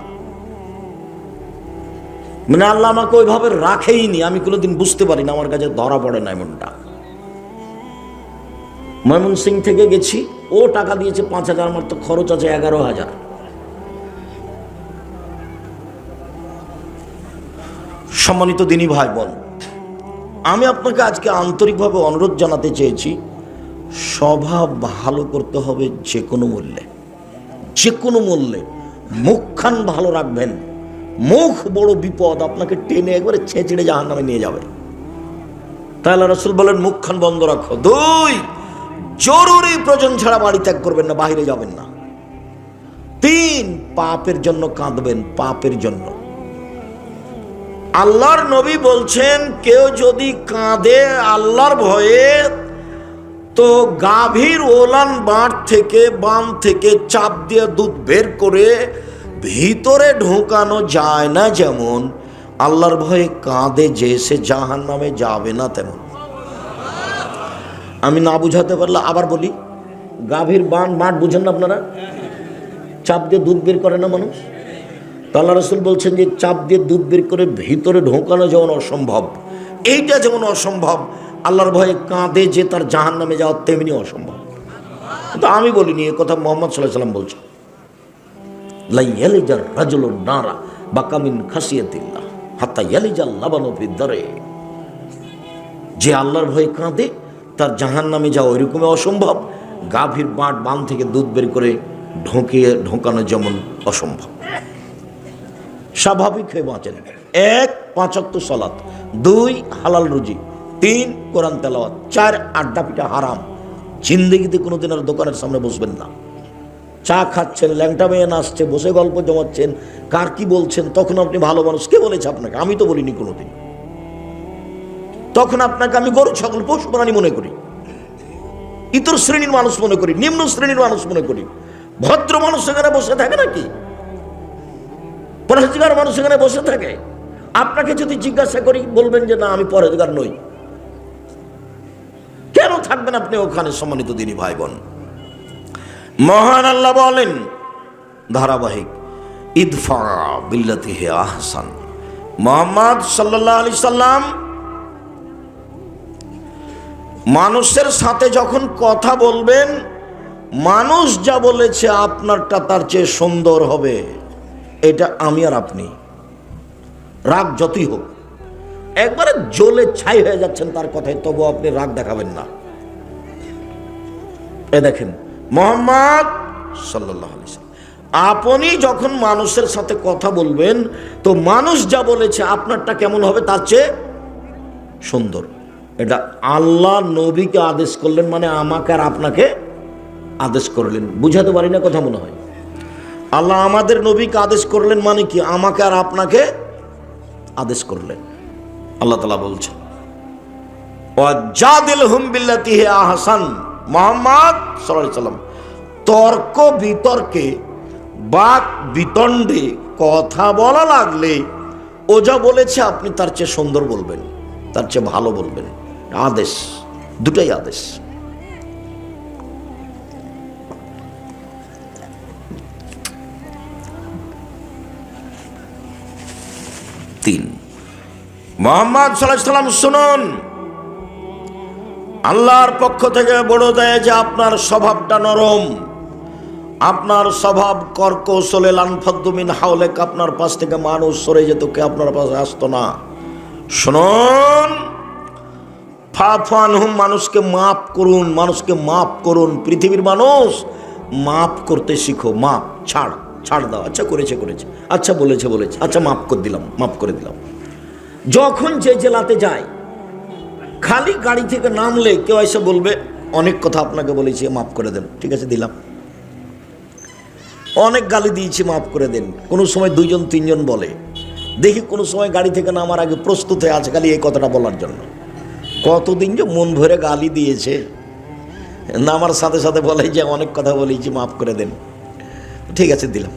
Speaker 1: মানে আল্লাহ আমাকে ওইভাবে রাখেইনি, আমি কোনোদিন বুঝতে পারি না, আমার কাছে ধরা পড়ে না এমনটা। ময়মনসিং থেকে গেছি, ও টাকা দিয়েছে 5,000, আমার তো খরচ আছে 11,000। সম্মানিত দিনী ভাই বোন, আমি আপনাকে আজকে আন্তরিকভাবে অনুরোধ জানাতে চেয়েছি, স্বভাব ভালো করতে হবে যে কোনো মূল্যে, যে কোনো মূল্যে। মুখখান ভালো রাখবেন, মুখ বড় বিপদ, আপনাকে টেনে একবারে ছেঁচড়ে জাহান্নামে নিয়ে যাবে। তাহলে রাসূল বলেন মুখখান বন্ধ রাখো। 2, জরুরি প্রয়োজন ছাড়া বাড়ি ত্যাগ করবেন না, বাইরে যাবেন না। 3, পাপের জন্য কাঁদবেন, পাপের জন্য। আল্লাহর নবী বলছেন কেউ যদি কাঁদে আল্লাহর ভয়ে, তো গাভীর ওলান বাঁট থেকে, বাম থেকে চাপ দিয়ে দুধ বের করে ভিতরে ঢোকানো যায় না, যেমন আল্লাহর ভয়ে কাঁদে যে সে জাহান্নামে যাবে না তেমন। আমি না বুঝাতে পারলে আবার বলি, গাভীর বাঁট বুঝেন না আপনারা? চাপ দিয়ে দুধ বের করে না মানুষ। তো আল্লাহ রাসূল বলছেন যে চাপ দিয়ে দুধ বের করে ভিতরে ঢোকানো যেমন অসম্ভব, এইটা যেমন অসম্ভব, আল্লাহর ভয়ে কাঁদে যে তার জাহান্নামে যাওয়া তেমনি অসম্ভব। তো আমি বলিনি, এ কথা মুহাম্মদ সাল্লাল্লাহু আলাইহি ওয়াসাল্লাম বলছেন। লা ইয়ালিজার রাজুলুন নারা বাকা মিন খাসিয়াতিল্লাহ হাত্তা ইয়ালিজাল লাবানু ফিদ দারে। যে আল্লাহর ভয়ে কাঁদে তার জাহান্নামে যাওয়া ওইরকমই অসম্ভব, গাভীর বান থেকে দুধ বের করে ঢোকানো যেমন অসম্ভব। স্বাভাবিক হয়ে বাঁচেন। 1, 5 ওয়াক্ত সালাত, 2, হালাল রুজি, 3, কোরআন তেলাওয়াত, 4, আড্ডা পিঠা হারাম। জিন্দেগিতে কোনোদিন আর দোকানের সামনে বসবেন না। চা খাচ্ছেন, ল্যাংটা মেয়ে নাচছে, বসে গল্প জমাচ্ছেন, কার কি বলছেন, তখন আপনি ভালো মানুষ। কে বলেছে আপনাকে? আমি তো বলিনি কোনোদিন। তখন আপনাকে আমি গরু ছাগল পশু প্রাণী মনে করি, ইতর শ্রেণীর মানুষ মনে করি, নিম্ন শ্রেণীর মানুষ মনে করি। ভদ্র মানুষ সেখানে বসে থাকে নাকি? পরহেজগার মানুষ সেখানে বসে থাকে? আপনাকে যদি জিজ্ঞাসা করি বলবেন যে না আমি পরহেজগার নই। কেন থাকবেন আপনি ওখানে? সম্মানিত দিনী ভাই বোন, মহান আল্লাহ বলেন ধারাবাহিক, ইদফা বিল্লাতি হি আহসান। মুহাম্মদ সাল্লাল্লাহু আলাইহি সাল্লাম মানুষের সাথে যখন কথা বলবেন, মানুষ যা বলেছে আপনারটা তার চেয়ে সুন্দর হবে, এটা আমি আর আপনি, রাগ যতই হোক, একবারে জ্বলে ছাই হয়ে যাচ্ছেন তার কথায়, তবু আপনি রাগ দেখাবেন না। এ দেখেন মুহাম্মদ সাল্লাল্লাহু আলাইহি ওয়াসাল্লাম, আপনি যখন মানুষের সাথে কথা বলবেন তো মানুষ যা বলেছে আপনারটা কেমন হবে তার চেয়ে সুন্দর। এটা আল্লাহ নবীকে আদেশ করলেন, মানে আমাকে আর আপনাকে আদেশ করলেন। বুঝাতে পারি না কথা মনে হয়? আল্লাহ আমাদের নবীকে আদেশ করলেন মানে কি, আমাকে আর আপনাকে আদেশ করলেন। আল্লাহ তাআলা বলছেন ওয়াজাদিলহুম বিল্লাতি হিয়া আহসান, মুহাম্মদ সাল্লাল্লাহু আলাইহি ওয়াসাল্লাম তর্ক বিতর্কে বাক বিতণ্ডে কথা বলা লাগলে ও যা বলেছে আপনি তার চেয়ে সুন্দর বলবেন, তার চেয়ে ভালো বলবেন। আদেশ, দুটাই আদেশ। তিন, মুহাম্মদ সাল্লাল্লাহু আলাইহি ওয়াসাল্লাম শুনুন, আল্লাহর পক্ষ থেকে বড় দেয় যে আপনার স্বভাবটা নরম, আপনার স্বভাব কর্কশলে লানফাদ্দু মিন হাওলেক, আপনার পাশ থেকে মানুষ সরে যেত, কে আপনার পাশে আসতো না। শুনুন, ফাফু আনহুম, মানুষকে মাফ করুন, মানুষকে মাফ করুন। পৃথিবীর মানুষ মাফ করতে শিখো, মাফ, ছাড়, ছাড় দাও। আচ্ছা করেছে করেছে, আচ্ছা বলেছে বলেছে, আচ্ছা মাফ করে দিলাম, মাফ করে দিলাম। যখন যে জেলাতে যায়, খালি গাড়ি থেকে নামলে কেউ এসে বলবে অনেক কথা আপনাকে বলেছি, মাফ করে দেন, ঠিক আছে দিলাম। অনেক গালি দিয়েছি, মাফ করে দেন। কোনো সময় দুইজন তিনজন বলে, দেখি কোনো সময় গাড়ি থেকে নামার আগে প্রস্তুত হয়ে আছে খালি এই কথাটা বলার জন্য। কতদিন যে মন ভরে গালি দিয়েছে, নামার সাথে সাথে বলে যে অনেক কথা বলেছি, মাফ করে দেন, ঠিক আছে দিলাম।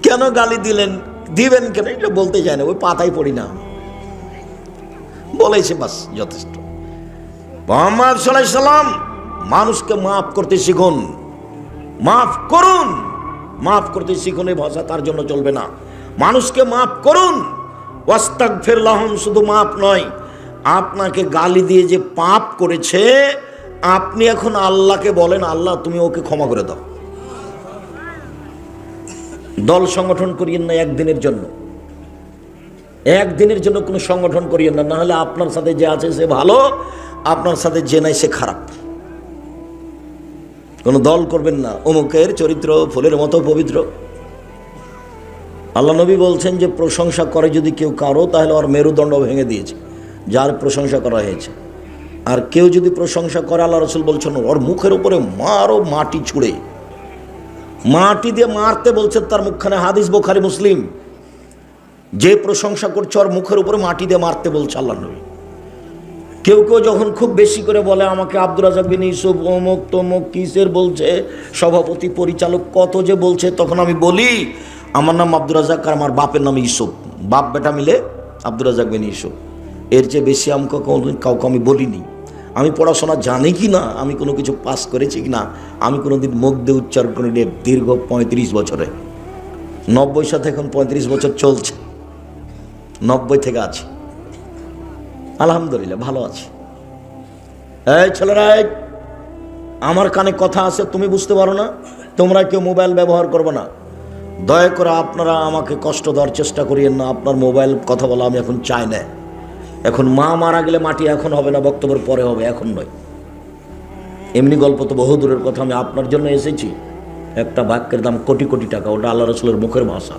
Speaker 1: কেন গালি দিলেন, দিবেন কেন, এটা বলতে চায় না, ওই পাতায় পড়ি না, বলেছে বাস যথেষ্ট। মুহাম্মদ সাল্লাল্লাহু আলাইহি ওয়াসাল্লাম মানুষকে মাফ করতে শিখুন, মাফ করুন, মাফ করতে শিখুন। এই ভাষা তার জন্য চলবে না। মানুষকে মাফ করুন, ওয়াস্তাগফির লাহুম, শুধু মাফ নয়, আপনাকে গালি দিয়ে যে পাপ করেছে আপনি এখন আল্লাহকে বলেন, আল্লাহ তুমি ওকে ক্ষমা করে দাও। দল সংগঠন করিয়েন না একদিনের জন্য, একদিনের জন্য কোনো সংগঠন করিয়েন না, নাহলে আপনার সাথে যে আছে সে ভালো, আপনার সাথে যে নাই সে খারাপ। কোনো দল করবেন না, অমুকের চরিত্র ফুলের মতো পবিত্র। আল্লাহ নবী বলছেন যে প্রশংসা করে যদি কেউ কারো, তাহলে ওর মেরুদণ্ড ভেঙে দিয়েছে, যার প্রশংসা করা হয়েছে। আর কেউ যদি প্রশংসা করে, আল্লাহ রাসূল বলছেন ওর মুখের উপরে মারো, মাটি ছুঁড়ে, মাটি দিয়ে মারতে বলছেন তার মুখখানে। হাদিস বুখারী মুসলিম। যে প্রশংসা করছে ওর মুখের উপরে মাটি দিয়ে মারতে বলছে আল্লাহ নবী। কেউ কেউ যখন খুব বেশি করে বলে আমাকে আব্দুর রাজ্জাক বিন ইউসুফ অমুক তমুক কিসের বলছে, সভাপতি পরিচালক কত যে বলছে, তখন আমি বলি আমার নাম আব্দুর রাজ্জাক আর আমার বাপের নাম ইউসুফ, বাপ বেটা মিলে আব্দুর রাজ্জাক বিন ইউসুফ। এর চেয়ে বেশি আমাকে কাউকে আমি বলিনি। আমি পড়াশোনা জানি কি না, আমি কোনো কিছু পাস করেছি কি না, আমি কোনোদিন মুখ দিয়ে উচ্চারণ করি দীর্ঘ 35 বছরে। 90 সাথে এখন 35 বছর চলছে, 90 থেকে আছি, আলহামদুলিল্লাহ ভালো আছি। এই ছেলেরা, আমার কানে কথা আছে, তুমি বুঝতে পারো না, তোমরা কেউ মোবাইল ব্যবহার করবে না। দয়া করে আপনারা আমাকে কষ্ট দেওয়ার চেষ্টা করিয়েন না। আপনার মোবাইল কথা বলা আমি এখন চাই না। এখন মা মারা গেলে মাটি এখন হবে না, বক্তব্যের পরে হবে, এখন নয়। এমনি গল্প তো বহু দূরের কথা। আমি আপনার জন্য এসেছি, একটা বাক্যের দাম কোটি কোটি টাকা, ওটা আল্লাহ রাসূলের মুখের ভাষা।